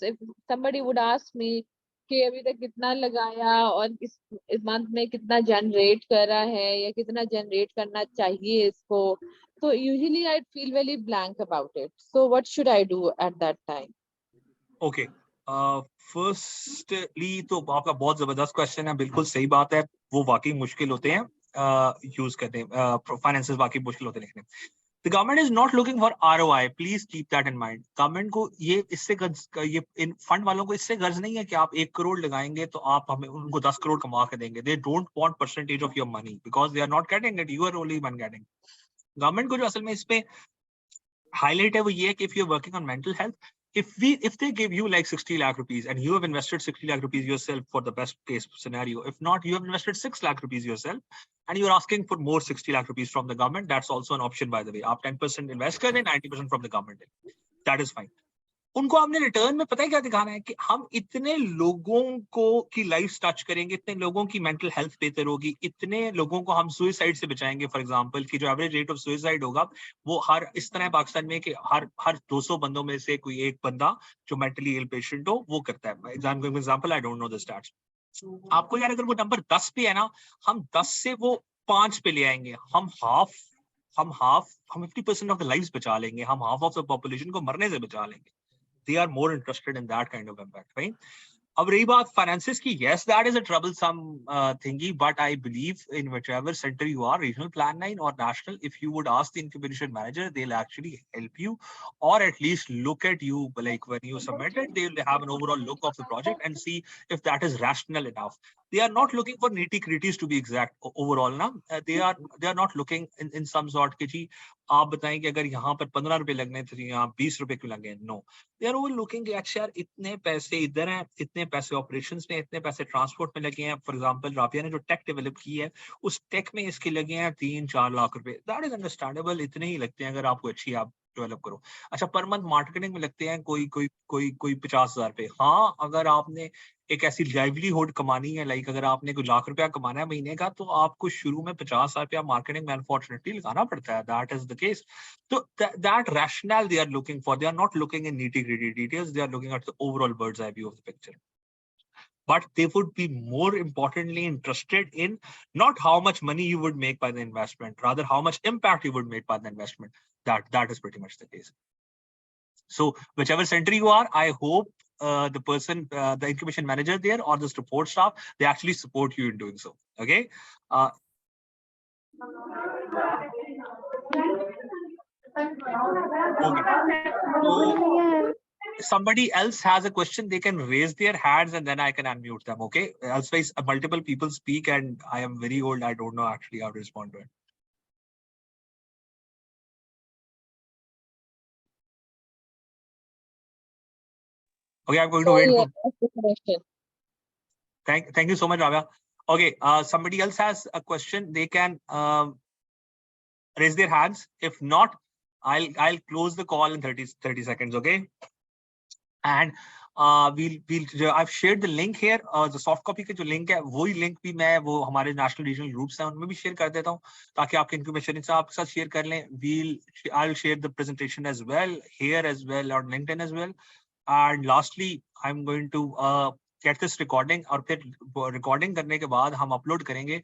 somebody would ask me कि अभी तक कितना लगाया और इस मंथ में कितना जनरेट कर रहा है या कितना जनरेट करना चाहिए इसको, तो usually I feel very blank about it. So what should I do at that time? Okay, firstly तो आपका बहुत जबरदस्त क्वेश्चन है, बिल्कुल सही बात है। वो वाकई मुश्किल होते हैं यूज करते हैं, फाइनेंसेस वाकई मुश्किल होते हैं लिखने। The government is not looking for ROI. Please keep that in mind. Government को ये इन फंड वालों को इससे गर्ज नहीं है कि आप 1 करोड़ लगाएंगे तो आप हमें उनको 10 करोड़ कमा के देंगे। They don't want percentage of your money because they are not getting it. You are only one getting. Government को जो असल में इस पे हाईलाइट है वो ये है कि if you're working on mental health, if they give you like 60 lakh rupees and you have invested 60 lakh rupees yourself for the best case scenario, if not, you have invested 6 lakh rupees yourself and you're asking for more 60 lakh rupees from the government, that's also an option, by the way. आप 10% invest करें, 90% from the government, that is fine. उनको हमने रिटर्न में पता है क्या दिखाना है कि हम इतने लोगों को की लाइफ टच करेंगे, इतने लोगों की मेंटल हेल्थ बेहतर होगी, इतने लोगों को हम सुसाइड से बचाएंगे। फॉर एग्जांपल कि जो एवरेज रेट ऑफ सुसाइड होगा वो हर इस तरह पाकिस्तान में कि हर 200 बंदों में से कोई एक बंदा जो मेंटली इल पेशेंट हो वो करता है। Example, I don't know the stats. आपको यार अगर वो नंबर 10 पे है ना, हम 10 से वो 5 पे ले आएंगे, हम 50% ऑफ द लाइव्स बचा लेंगे, हम हाफ ऑफ द पॉपुलेशन को मरने से बचा लेंगे। They are more interested in that kind of impact, right? अब रही बात finances की, yes, that is a troublesome thingy, but I believe in whichever center you are, regional plan 9 or national, if you would ask the incubation manager, they'll actually help you, or at least look at you, like when you submit it, they'll have an overall look of the project and see if that is rational enough. they are not looking for nitty-gritties to be exact overall ना. They are not looking in some sort कि जी आप बताएं कि अगर यहाँ पर 15 रुपए लगने थे यहाँ 20 रुपए क्यों लगे. No, they are all looking कि अच्छा यार इतने पैसे इधर हैं, इतने पैसे ऑपरेशंस में, इतने पैसे ट्रांसपोर्ट में लगे हैं. फॉर एग्जांपल राफिया ने जो टेक डेवलप की है उस टेक में इसके लगे हैं 3-4 लाख रुपए. दैट इज अंडरस्टैंडेबल, इतने ही लगते हैं अगर आपको अच्छी आप डेवलप करो. अच्छा पर मंथ मार्केटिंग में लगते हैं कोई 50,000 रुपए. हाँ अगर आपने एक ऐसी लाइवलीहुड कमानी है, लाइक अगर आपने कोई लाख रुपया कमाना है महीने का, तो आपको शुरू में 50,000 रुपया मार्केटिंग में अनफॉर्चुनेटली लगाना पड़ता है. That is the case. So that rationale they are looking for. They are not looking in nitty-gritty details. They are looking at the overall bird's eye view of the picture. But they would be more importantly interested in not how much money you would make by the investment, rather how much impact you would make by the investment. That is pretty much the case. So whichever center you are, I hope the person, the incubation manager there or the support staff, they actually support you in doing so. Okay. Okay. So somebody else has a question, they can raise their hands and then I can unmute them. Okay. Otherwise, multiple people speak and I am very old. I don't know actually how to respond to it. Okay, I'm going to wait for. Thank you so much, Ravya. Okay, somebody else has a question. They can raise their hands. If not, I'll close the call in 30 seconds. Okay. And I've shared the link here. The soft copy के जो link है, वही link भी मैं वो हमारे national regional groups हैं उनमें भी share कर देता हूँ ताकि आपके incubation से आपके साथ share कर लें. I'll share the presentation as well here as well on LinkedIn as well. And lastly, I'm going to get this recording और फिर recording करने के बाद हम upload करेंगे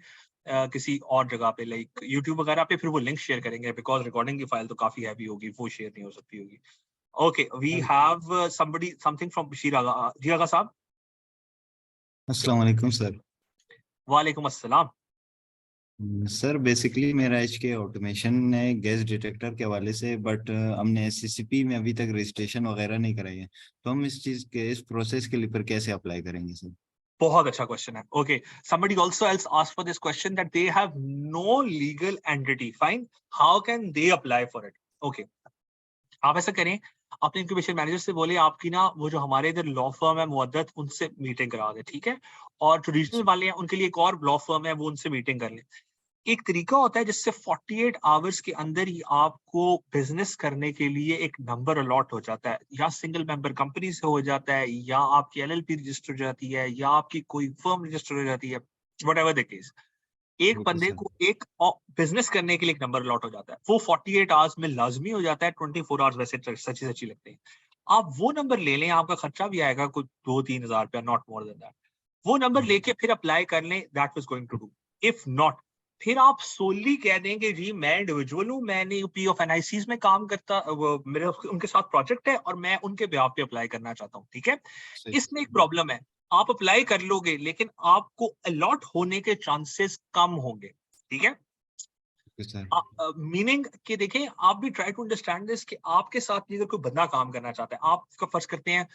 किसी और जगह पे like YouTube वगैरह पे, फिर वो link share करेंगे because recording की file तो काफी heavy होगी, वो share नहीं हो सकती होगी. Okay, we have something from Bashir Agha. Ji Agha Saab. अस्सलाम वालेकुम सर. वालेकुम अस्सलाम. सर बेसिकली मेरा HK ऑटोमेशन है गैस डिटेक्टर के हवाले से, बट हमने SCCP में अभी तक रजिस्ट्रेशन वगैरह नहीं कराई है, तो हम इस प्रोसेस के लिए पर कैसे अप्लाई करेंगे सर? बहुत अच्छा क्वेश्चन है. Okay, somebody also else asked for this question that they have no legal entity. Fine, how can they apply for it? Okay, आप ऐसा करें, अपने इंक्यूबेशन मैनेजर से बोले आपकी ना वो जो हमारे इधर लॉ फर्म है मुअद्दत, उनसे मीटिंग करा दे. ठीक है. और जो रीजनल वाले हैं उनके लिए एक और लॉ फर्म है, वो उनसे मीटिंग कर लें. एक तरीका होता है जिससे 48 आवर्स के अंदर ही आपको बिजनेस करने के लिए एक नंबर अलॉट हो जाता है, या सिंगल मेंबर कंपनी से हो जाता है, या आपकी LLP रजिस्टर हो जाती है, या आपकी कोई फर्म रजिस्टर हो जाती है, व्हाटएवर द केस. एक बंदे को एक बिजनेस करने के लिए एक नंबर अलॉट हो जाता है. वो 48 आवर्स में लाजमी हो जाता है. 24 आवर्स वैसे सच्ची लगते हैं. आप वो नंबर ले लें, आपका खर्चा भी आएगा कुछ 2-3 हजार रुपया, नॉट मोर देन दैट. वो नंबर लेके फिर अप्लाई कर लें. That was going to do. If not, फिर आप सोली कह देंगे जी मैं इंडिविजुअल हूँ, मैंने POF में काम करता, मेरे उनके साथ प्रोजेक्ट है और मैं उनके बिहाफ पे अप्लाई करना चाहता हूँ. ठीक है. इसमें एक प्रॉब्लम है, आप अप्लाई कर लोगे लेकिन आपको अलॉट होने के चांसेस कम होंगे. ठीक है. मीनिंग कि देखें, आप भी ट्राई टू अंडरस्टैंड दिस कि आपके साथ अगर कोई बंदा काम करना चाहता है, आप उसका फर्ज करते हैं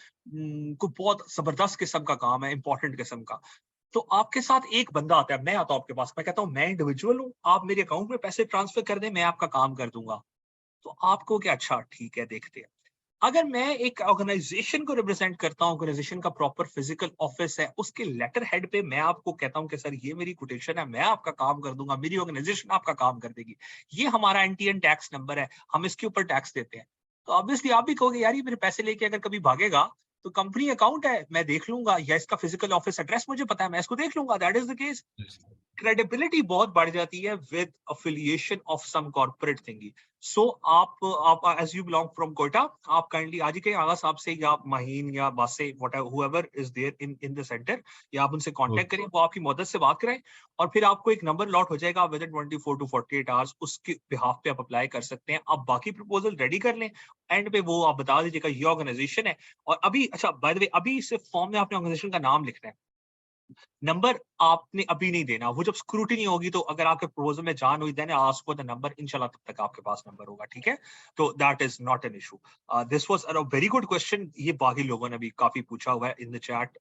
कोई बहुत जबरदस्त किस्म का काम है, इंपॉर्टेंट किस्म का, तो आपके साथ एक बंदा आता है, मैं आता हूँ आपके पास, मैं कहता हूँ मैं इंडिविजुअल हूँ, आप मेरे अकाउंट में पैसे ट्रांसफर कर दें, मैं आपका काम कर दूंगा. तो आपको क्या, अच्छा ठीक है देखते हैं. अगर मैं एक ऑर्गेनाइजेशन को रिप्रेजेंट करता हूँ, ऑर्गेनाइजेशन का प्रॉपर फिजिकल ऑफिस है, उसके लेटर हेड पे मैं आपको कहता हूँ कि सर ये मेरी कोटेशन है, मैं आपका काम कर दूंगा, मेरी ऑर्गेनाइजेशन आपका काम कर देगी, ये हमारा NTN टैक्स नंबर है, हम इसके ऊपर टैक्स देते हैं. तो ऑब्वियसली आप भी कहोगे यार ये मेरे पैसे लेके अगर कभी भागेगा तो कंपनी अकाउंट है, मैं देख लूंगा, या इसका फिजिकल ऑफिस एड्रेस मुझे पता है, मैं इसको देख लूंगा. That is the case. Credibility बहुत बढ़ जाती है with affiliation of some corporate thingy. So आप as you belong from Quetta, आप काइंडली आज ही के आगा साहब से या माहीन या बासे whatever is there in the centre, या आप उनसे कांटेक्ट करें, वो आपकी मदद से बात कराएं और फिर आपको एक नंबर लॉट हो जाएगा विद इन 24 to 48 आवर्स. उसके बिहाफ पे आप अप्लाई कर सकते हैं. आप बाकी प्रपोजल रेडी कर लें, एंड पे वो आप बता दीजिएगा ये ऑर्गेनाइजेशन है. और अभी अच्छा बाय द वे, अभी सिर्फ फॉर्म में आपने ऑर्गेनाइजेशन का नाम लिखना है. नंबर आपने अभी नहीं देना, वो जब स्क्रूटिनी होगी तो अगर आपके प्रपोजल में जान हुई then ask for the number, इंशाल्लाह तब तक आपके पास नंबर होगा, ठीक है? तो that is not an issue. This was a very good question, ये बाकी लोगों ने भी काफी पूछा हुआ है इन द चैट,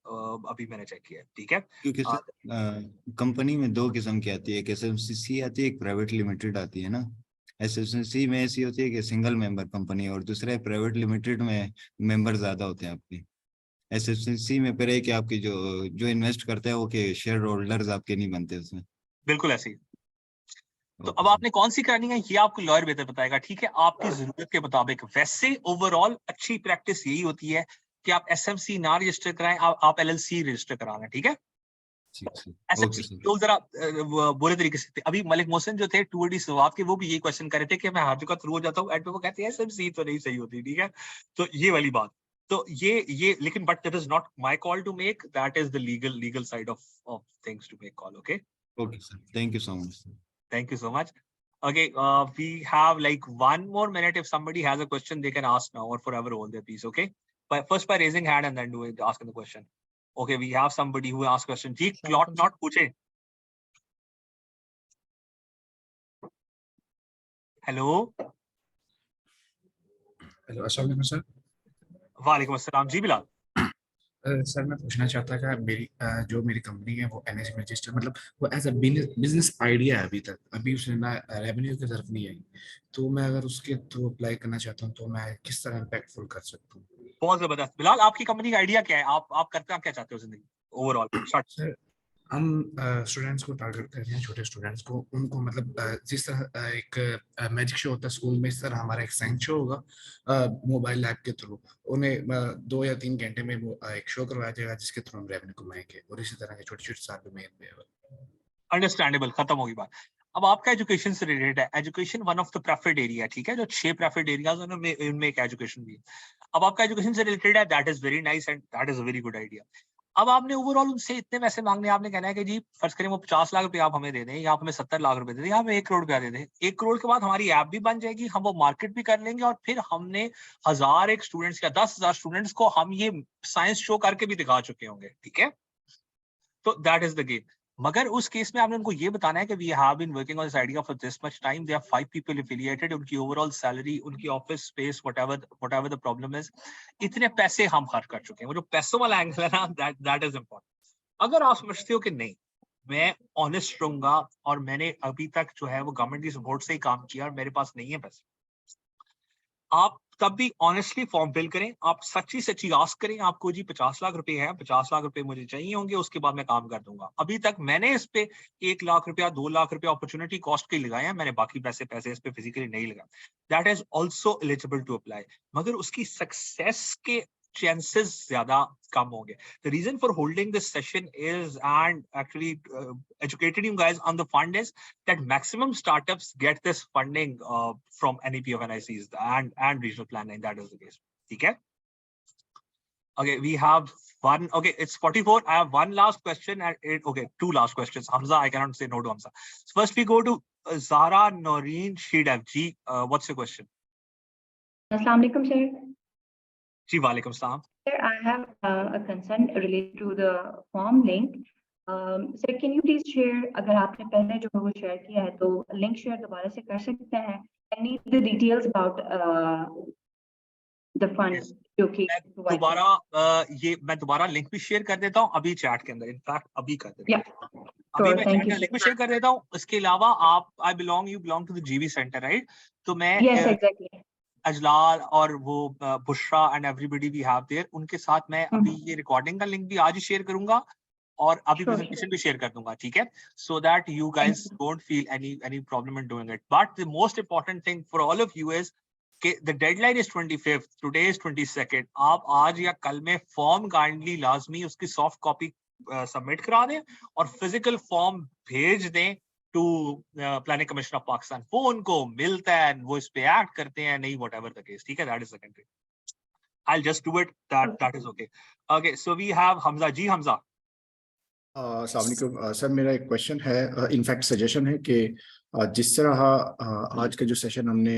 अभी मैंने चेक किया है, ठीक है? क्योंकि कंपनी में दो किस्म की आती है, एक एसएमसीसी आती है, एक प्राइवेट लिमिटेड आती है ना। एसएमसीसी में ऐसी होती है कि सिंगल मेंबर कंपनी, और दूसरे प्राइवेट लिमिटेड में मेंबर ज्यादा होते हैं आपके। एसएफसी में पर है कि आपकी जो इन्वेस्ट करते हैं वो के शेयर होल्डर्स आपके नहीं बनते उसमें। बिल्कुल ऐसे ही। तो अब आपने कौन सी करानी है ये आपको लॉयर बेहतर बताएगा, ठीक है, आपकी जरूरत के मुताबिक। वैसे ओवरऑल अच्छी प्रैक्टिस यही होती है कि आप एसएमसी ना रजिस्टर कराएं, आप एलएलसी रजिस्टर कराना, ठीक है? एसएमसी लोग जरा बुरे तरीके से, अभी मलिक मोहसिन जो थे 2D सवाब के, वो भी ये क्वेश्चन कर रहे थे कि मैं हर जगह थ्रू हो जाता हूँ, एंड पे वो कहते हैं एसएमसी तो नहीं सही होती, ठीक है? तो ये वाली बात, तो ये लेकिन but that is not my call to make, that is the legal side of things to make call. Okay sir, thank you so much. Thank you so much. Okay, we have like 1 more minute. If somebody has a question, they can ask now or forever hold their peace. Okay, but first by raising hand and then asking the question. Okay, we have somebody who asked question. Ji, clot not पूछे. Hello. हेलो, अस्सलाम वालेकुम सर। वालेकुम अस्सलाम जी बिलाल। सर मैं पूछना चाहता था, जो मेरी कंपनी है वो एनएसए में रजिस्टर, मतलब वो एज अ बिजनेस आइडिया है अभी उसने ना रेवेन्यू की तरफ नहीं आई, तो मैं अगर उसके थ्रू अप्लाई करना चाहता हूँ तो मैं किस तरह इम्पैक्टफुल कर सकता हूँ? बहुत जबरदस्त। बिलाल, आपकी कंपनी का आइडिया क्या है? आप करते क्या चाहते हो जिंदगी ओवरऑल? सर हम स्टूडेंट्स को टारगेट करते हैं, छोटे स्टूडेंट्स को, उनको मतलब जिस तरह एक मैजिक शो होता है स्कूल में, इस तरह हमारा एक साइंस शो होगा मोबाइल ऐप के थ्रू। उन्हें 2 या 3 घंटे में वो एक शो करवाया जाएगा जिसके थ्रू हम रेवेन्यू कमाएंगे, और इसी तरह के छोटे छोटे साथ में अंडरस्टैंडेबल, खत्म होगी बात। अब आपका एजुकेशन से रिलेटेड है, education one of the preferred area, ठीक है? जो 6 प्रेफर्ड एरियाज हैं उनमें एक एजुकेशन भी है। अब आपका एजुकेशन से रिलेटेड है, that is very nice and that is a very good idea. अब आपने ओवरऑल उनसे इतने पैसे मांगने, आपने कहना है कि जी फर्ज करें वो 50 लाख रुपए आप हमें दे दें, या आप हमें 70 लाख रुपए दे दें, या हमें 1 करोड़ रुपया दे दें। 1 करोड़ के बाद हमारी ऐप भी बन जाएगी, हम वो मार्केट भी कर लेंगे, और फिर हमने 1001 स्टूडेंट्स या 10,000 स्टूडेंट्स को हम ये साइंस शो करके भी दिखा चुके होंगे, ठीक है? तो दैट इज द गेम। मगर उस केस में आपने उनको ये बताना है कि we have been working on this idea for this much time, there are 5 people affiliated, उनकी ओवरऑल सैलरी, उनकी office space, whatever the problem is, इतने पैसे हम खर्च कर चुके हैं। वो जो पैसों वाला एंगल है ना, दैट इज इंपॉर्टेंट। अगर आप समझते हो कि नहीं, मैं ऑनेस्ट रहूंगा और मैंने अभी तक जो है वो गवर्नमेंट की सपोर्ट से ही काम किया और मेरे पास नहीं है पैसे, आप तब भी ऑनेस्टली फॉर्म फिल करें, आप सच्ची सच्ची आस्क करें, आपको जी 50 लाख रुपए है, 50 लाख रुपए मुझे चाहिए होंगे, उसके बाद मैं काम कर दूंगा। अभी तक मैंने इस पे 1 लाख रुपया 2 लाख रुपया अपॉर्चुनिटी कॉस्ट के लगाए हैं, मैंने बाकी पैसे इस पे फिजिकली नहीं लगाए। That is also eligible to apply, मगर उसकी सक्सेस के chances zyada kam honge. The reason for holding this session is, and actually educating you guys on the fund, is that maximum startups get this funding from NEP of NICs and regional planning. That is the case. Okay. Okay, we have one. Okay, it's 44. I have one last question and okay, 2 last questions. Hamza, I cannot say no to Hamza. So first we go to Zara Noreen Shidev ji. What's your question? Assalamu alaikum, sir. जी वालेकुम सलाम। Sir, I have a concern related to the form link. Sir, can you please share, अगर आपने पहले जो वो शेयर किया है तो लिंक शेयर दोबारा से कर सकते हैं? I need the details about the fund जो कि मैं दोबारा लिंक भी शेयर कर देता हूँ अभी चैट के अंदर, इनफैक्ट अभी कर देता हूँ। अभी मैं चैट में लिंक भी शेयर कर देता हूँ। इसके अलावा आप you belong to the GV Center, right? तो मैं yes, exactly. अजलाल और वो Bushra and everybody we have there, उनके साथ मैं अभी ये रिकॉर्डिंग का लिंक भी आज ही शेयर करूंगा और अभी प्रेजेंटेशन भी शेयर कर दूंगा, ठीक है? So that you guys don't feel any problem in doing it. But the most important thing for all of you is कि the deadline is 25th, today is 22nd। आप आज या कल में फॉर्म काइंडली लाजमी उसकी सॉफ्ट कॉपी सबमिट करा दें और फिजिकल फॉर्म भेज दें to planning commission of Pakistan. वो उनको मिलता है, वो इस पे एक्ट करते हैं, नहीं व्हाटएवर द केस, ठीक है? That is the country. I'll just do it. That is okay. Okay, so we have Hamza ji. Hamza. अस्सलाम वालेकुम सर, मेरा एक क्वेश्चन है, इनफैक्ट सजेशन है कि जिस तरह आज का जो सेशन हमने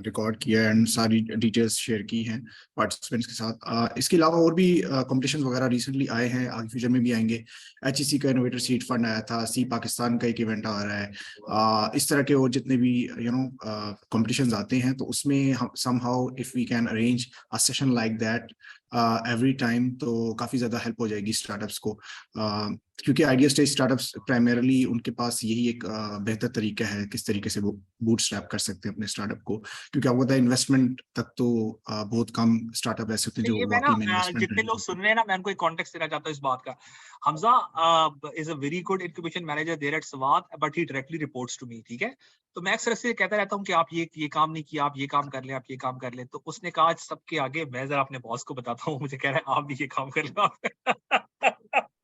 रिकॉर्ड किया है एंड सारी डिटेल्स शेयर की हैं पार्टिसिपेंट्स के साथ। इसके अलावा और भी कॉम्पिटिशन वगैरह रिसेंटली आए हैं, आगे फ्यूचर में भी आएंगे। HEC का इनोवेटर सीड फंड आया था, सी पाकिस्तान का एक इवेंट आ रहा है। इस तरह के और जितने भी कॉम्पिटिशंस आते हैं तो उसमें हम somehow if we can arrange a session like that every time, तो काफ़ी ज़्यादा हेल्प हो जाएगी स्टार्टअप्स को। क्योंकि आइडिया स्टेज स्टार्टअप्स प्राइमरली उनके पास यही एक बेहतर तरीका है किस तरीके से वो बूटस्ट्रैप कर सकते हैं अपने स्टार्टअप को, क्योंकि आपको पता है इन्वेस्टमेंट तक तो बहुत कम स्टार्टअप ऐसे होते हैं ये जो मैं वाकई में ना इन्वेस्टमेंट जितने लोग सुन रहे हैं ना, मैं उनको एक कॉन्टेक्स्ट देना चाहता हूँ इस बात का। Hamza is a very good incubation manager there at Swat, but he directly reports to me, ठीक है। तो मैं अक्सर से कहता रहता हूँ कि आप ये काम नहीं किया, आप ये काम कर लें, आप ये काम कर लें। तो उसने कहा सबके आगे मैं जरा अपने बॉस को बताता हूँ, मुझे कह रहा है आप भी ये काम कर लो।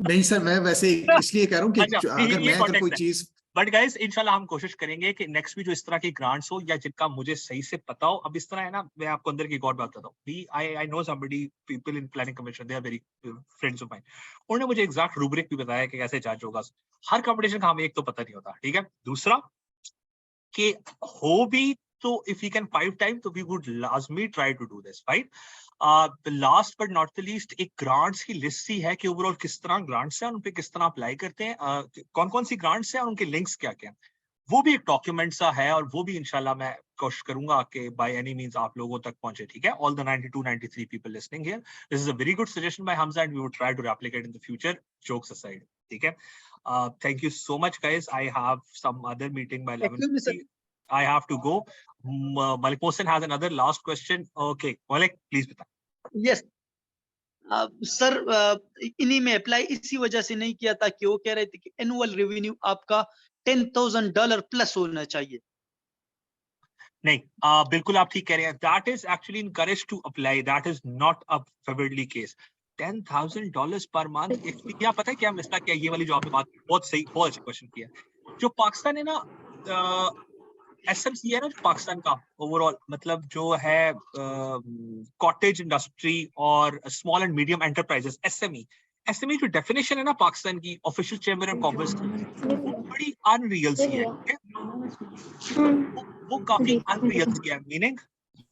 नहीं सर, मैं वैसे इसलिए कह रहा हूँ कि अच्छा, अगर कोई चीज, बट गाइस इंशाल्लाह हम कोशिश करेंगे कि नेक्स्ट भी जो इस तरह की ग्रांट्स हो या जिनका मुझे सही से पता हो। अब इस तरह है ना, मैं आपको अंदर की एक और बात बताता हूँ। I know somebody people in planning commission, they are very friends of mine. उन्होंने मुझे एग्जैक्ट रूब्रिक भी बताया कि कैसे जज होगा। हर कंपटीशन का हमें एक तो पता नहीं होता, ठीक है। दूसरा कि हो भी तो इफ वी कैन 5 टाइम तो वी वुड लाजमी try to do this, right. Last but not the least, एक ग्रांट्स की लिस्ट ही है कि ओवरऑल किस तरह ग्रांट्स हैं, उन पे किस तरह अप्लाई करते हैं, कौन कौन सी ग्रांट्स हैं और उनके लिंक्स क्या क्या हैं। वो भी एक डॉक्यूमेंट सा है और वो भी इंशाल्लाह मैं कोशिश करूंगा कि बाय एनी मींस आप लोगों तक पहुंचे, ठीक है। All the 92-93 people listening here, this is a very good suggestion by Hamza and we would try to replicate in the future, jokes aside, ठीक है। Thank you so much guys, I have some other meeting by 11:30. I have to go. Malik Mohsen has another last question. Okay, Malik, please beta. Yes. Sir इन्हीं में अप्लाई इसी वजह से नहीं किया था कि वो कह रहे थे कि एनुअल रेवेन्यू आपका $10,000 प्लस होना चाहिए। नहीं, बिल्कुल आप ठीक कह रहे हैं। That is actually encouraged to apply. That is not a favorably case. $10,000 per month. क्या पता है क्या मसला क्या? ये वाली जो आपने बात बहुत सही, बहुत अच्छा क्वेश्चन किया। जो पाकिस्तान है ना, SMC है ना जो पाकिस्तान का ओवरऑल, मतलब जो है कॉटेज इंडस्ट्री और small and medium enterprises, SME जो डेफिनेशन है ना पाकिस्तान की ऑफिशियल चेंबर ऑफ कॉमर्स की, वो बड़ी अनरियल सी है, वो काफी अनरियल सी है। मीनिंग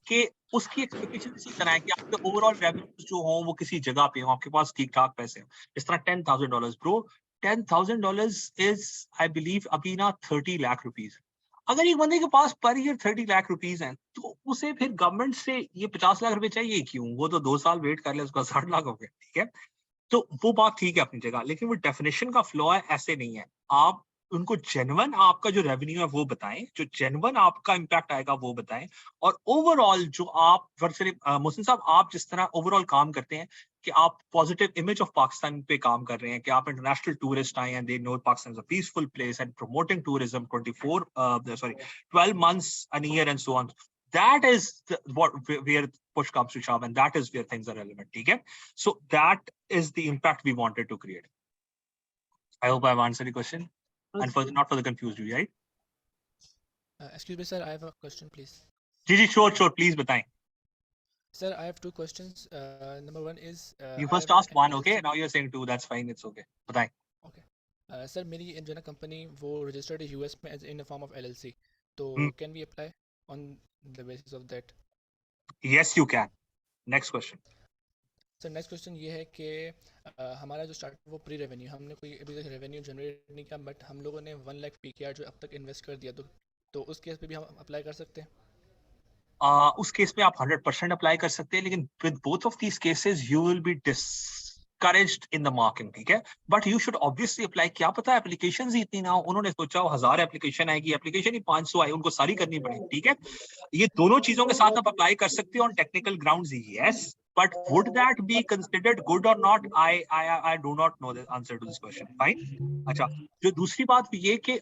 कि उसकी एक्सपेक्टेशन इसी तरह है कि आपके ओवरऑल रेवेन्यूज जो हो वो किसी जगह पे हो, आपके पास ठीक ठाक पैसे हो। इस तरह $10,000 ब्रो, $10,000 इज आई बिलीव अभी ना 30 लाख रुपीज। अगर एक बंदे के पास पर ईयर 30 लाख रुपीज हैं तो उसे फिर गवर्नमेंट से ये 50 लाख रुपए चाहिए क्यों? वो तो 2 साल वेट कर ले, उसका 60 लाख हो गया, ठीक है। तो वो बात ठीक है अपनी जगह, लेकिन वो डेफिनेशन का फ्लॉ है, ऐसे नहीं है। आप उनको जेन्युइन आपका जो रेवेन्यू है वो बताएं, जो जेन्युइन आपका इम्पैक्ट आएगा वो बताएं, और ओवरऑल जो आप मोहसिन साहब आप जिस तरह ओवरऑल काम करते हैं कि आप पॉजिटिव इमेज ऑफ पाकिस्तान पे काम कर रहे हैं, कि आप इंटरनेशनल टूरिस्ट आए हैं, they know Pakistan is a peaceful place and promoting tourism 12 months an year and so on. That is where push comes to shove, and that is where things are relevant, okay? So that is the impact we wanted to create. I hope I've answered the question and not for the confused you, right? Excuse me, sir, I have a question, please. जी, sure, please बताएं. Sir, I have 2 questions. Number 1 is you first asked 1, okay? Now you're saying 2. That's fine. It's okay. बताएं. Okay. Sir, मेरी जो ना कंपनी वो registered है US में in the form of LLC. तो can we apply on the basis of that? Yes, you can. Next question. Sir next question ये है कि हमारा जो स्टार्ट वो प्री रेवेन्यू, हमने कोई अभी तक रेवेन्यू जनरेट नहीं किया, बट हम लोगों ने 1 लाख PKR जो अब तक इन्वेस्ट कर दिया, तो उस केस पे भी हम अप्लाई कर सकते हैं? उस केस में आप 100% अप्लाई कर सकते हैं, लेकिन with both of these cases you will B discouraged in the marketing, ठीक है। But you should obviously apply. क्या पता एप्लीकेशंस ही इतनी ना हो, उन्होंने सोचा 1000 एप्लीकेशन आएगी, एप्लीकेशन ही 500 आई, उनको सारी करनी पड़ेगी, ठीक है। ये दोनों चीजों के साथ आप अप्लाई कर सकते हो on technical grounds, yes, but would that be considered good or not? I do not know the answer to this question. Fine. अच्छा, जो दूसरी बात ये कि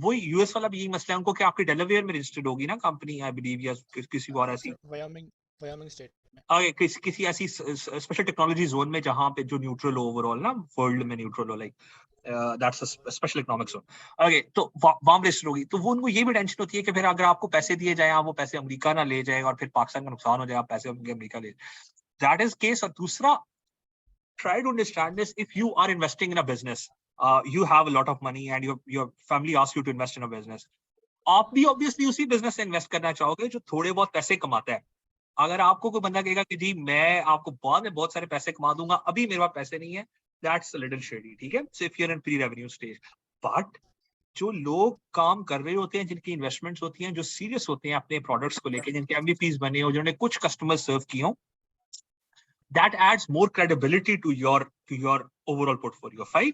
वो यूएस वाला भी यही मसला है उनको कि आपकी डेलावेयर में रजिस्टर्ड होगी ना कंपनी, आई बिलीव, या किसी और ऐसी वायोमिंग स्टेट में, किसी ऐसी स्पेशल टेक्नोलॉजी जोन में जहां पे जो न्यूट्रल हो ओवरऑल ना, वर्ल्ड में न्यूट्रल हो, like that's a special economic zone. Okay, तो वहां रजिस्टर होगी, तो वो उनको ये भी टेंशन होती है कि फिर अगर आपको पैसे दिए जाए, वो पैसे अमेरिका ना ले जाएगा और फिर पाकिस्तान का नुकसान हो जाएगा, पैसे अमेरिका ले। That is case. और दूसरा, try to understand this. If you are investing in a business, you have a lot of money and your family asks you to invest in a business. आप भी ऑब्वियसली उसी बिजनेस से इन्वेस्ट करना चाहोगे जो थोड़े बहुत पैसे कमाता है। अगर आपको कोई बंदा कहेगा कि जी मैं आपको बहुत सारे पैसे कमा दूंगा, अभी मेरे पास पैसे नहीं है, दैट्स अ लिटिल शेडी, ठीक है। So if you are in pre revenue stage, but जो लोग काम कर रहे होते हैं, जिनकी इन्वेस्टमेंट्स होती हैं, जो सीरियस होते हैं अपने प्रोडक्ट्स को लेके, जिनके एमवीपीज बने हो, जिन्होंने कुछ कस्टमर सर्व किए हो, that adds more credibility to your overall portfolio, fine.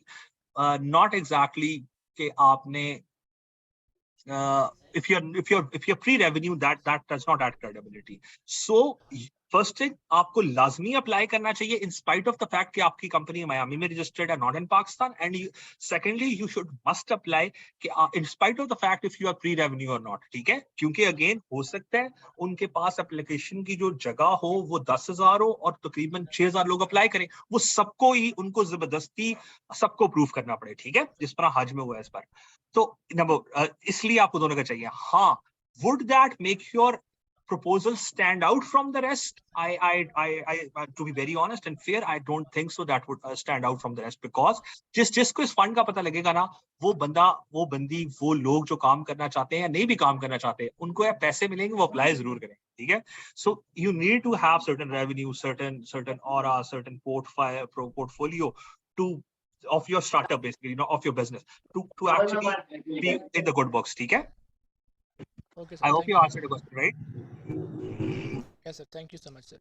Not exactly कि आपने if you're pre-revenue, that does not add credibility. So first thing, आपको लाजमी अप्लाई करना चाहिए in spite of the fact कि आपकी कंपनी मियामी में रजिस्टर्ड है, not in Pakistan. And secondly, you should must apply कि in spite of the fact if you are pre-revenue or not, ठीक है। क्योंकि again हो सकता है उनके पास एप्लीकेशन की जो जगह हो वो 10,000 हो और तकरीबन 6,000 लोग अप्लाई करें, वो सबको ही उनको जबरदस्ती सबको प्रूव करना पड़े, ठीक है, जिस तरह हज में हुआ है इस बार। तो इसलिए आपको दोनों का चाहिए। हाँ, would that make your proposal stand out from the rest? I to be very honest and fair, I don't think so that would stand out from the rest, because जिसको इस फंड का पता लगेगा ना, वो बंदा, वो बंदी, वो लोग जो काम करना चाहते हैं या नहीं भी काम करना चाहते, उनको या पैसे मिलेंगे, वो अप्लाई जरूर करेंगे, ठीक है। So you need to have certain revenue, certain aura, certain portfolio of your startup, basically, of your business, to actually be in the good books, ठीक है। Okay, sir. I hope Thank you answered the question, right? Yes, sir. Thank you so much, sir.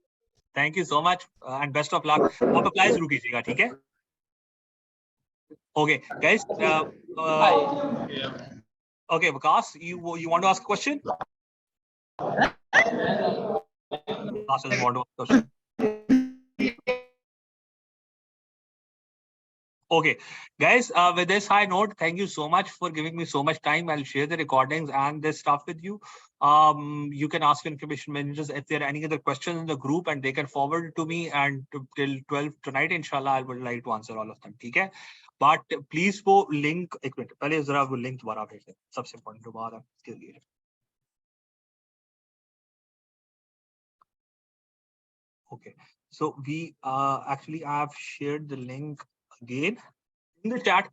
Thank you so much and best of luck. आप अप्लाई जरूर कीजिएगा, ठीक है। Okay, guys. Okay, Vikas, you want to ask a question? Vikas doesn't want to ask a question. Okay, guys, with this high note, thank you so much for giving me so much time. I'll share the recordings and this stuff with you. You can ask your incubation managers if there are any other questions in the group, and they can forward it to me, and till 12 tonight, inshallah, I would like to answer all of them, ठीक है। But please वो link, एक मिनट पहले जरा वो link दोबारा भेज दें, सबसे important दोबारा के लिए। Okay, so we actually I have shared the link again in the chat.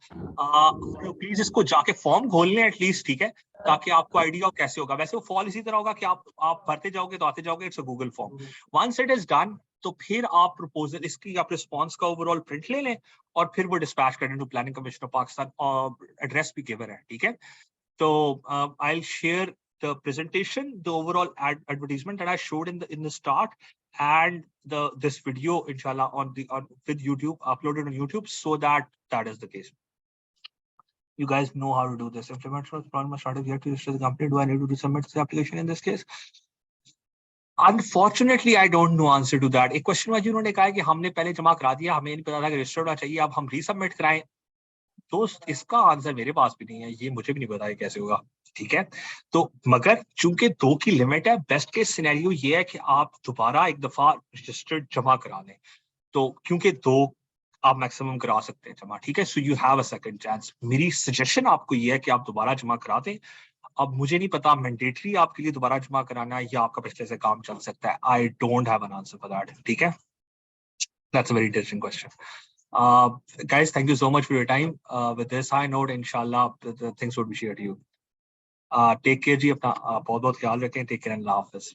Please इसको जाके फॉर्म खोल लें एटलीस्ट, ठीक है, ताकि आपको आइडिया हो कैसे होगा। वैसे वो फॉर्म इसी तरह होगा कि आप भरते जाओगे तो आते जाओगे, it's a Google form. Once it is done, तो फिर आप प्रपोजल, इसकी आप रिस्पांस का ओवरऑल प्रिंट ले लें और फिर वो डिस्पैच करें to planning commission of Pakistan, और एड्रेस भी गिवन है, ठीक है। तो I will share the presentation, the overall advertisement that I showed in the start, and this video inshallah with YouTube, uploaded on YouTube, so that is the case. You guys know how to do this. Implementation of problem started yet to register the company. Do I need to submit the application in this case? Unfortunately, I don't know answer to that. एक क्वेश्चन में जिन्होंने कहा कि हमने पहले जमा करा दिया, हमें नहीं पता था कि रजिस्टर्ड होना चाहिए, अब हम रीसबमिट कराएं, दोस्त इसका आंसर मेरे पास भी नहीं है, ये मुझे भी नहीं पता है कैसे होगा, ठीक है। तो मगर चूंकि 2 की लिमिट है, बेस्ट केस सिनेरियो ये है कि आप दोबारा एक दफा रजिस्टर्ड जमा करा लें, तो क्योंकि 2 आप मैक्सिमम करा सकते हैं जमा, ठीक है। So you have a second chance. मेरी सजेशन आपको ये है कि आप दोबारा जमा करा दें। अब मुझे नहीं पता मैंडेटरी आपके लिए दोबारा जमा कराना है या आपका पिछले से काम चल सकता है, I don't have an answer for that, ठीक है। That's a very interesting question. Guys, thank you so much for your time. With this high note, inshallah, the things would be shared to you. Take care जी, अपना बहुत ख्याल रखें। Take care and Allah Hafiz.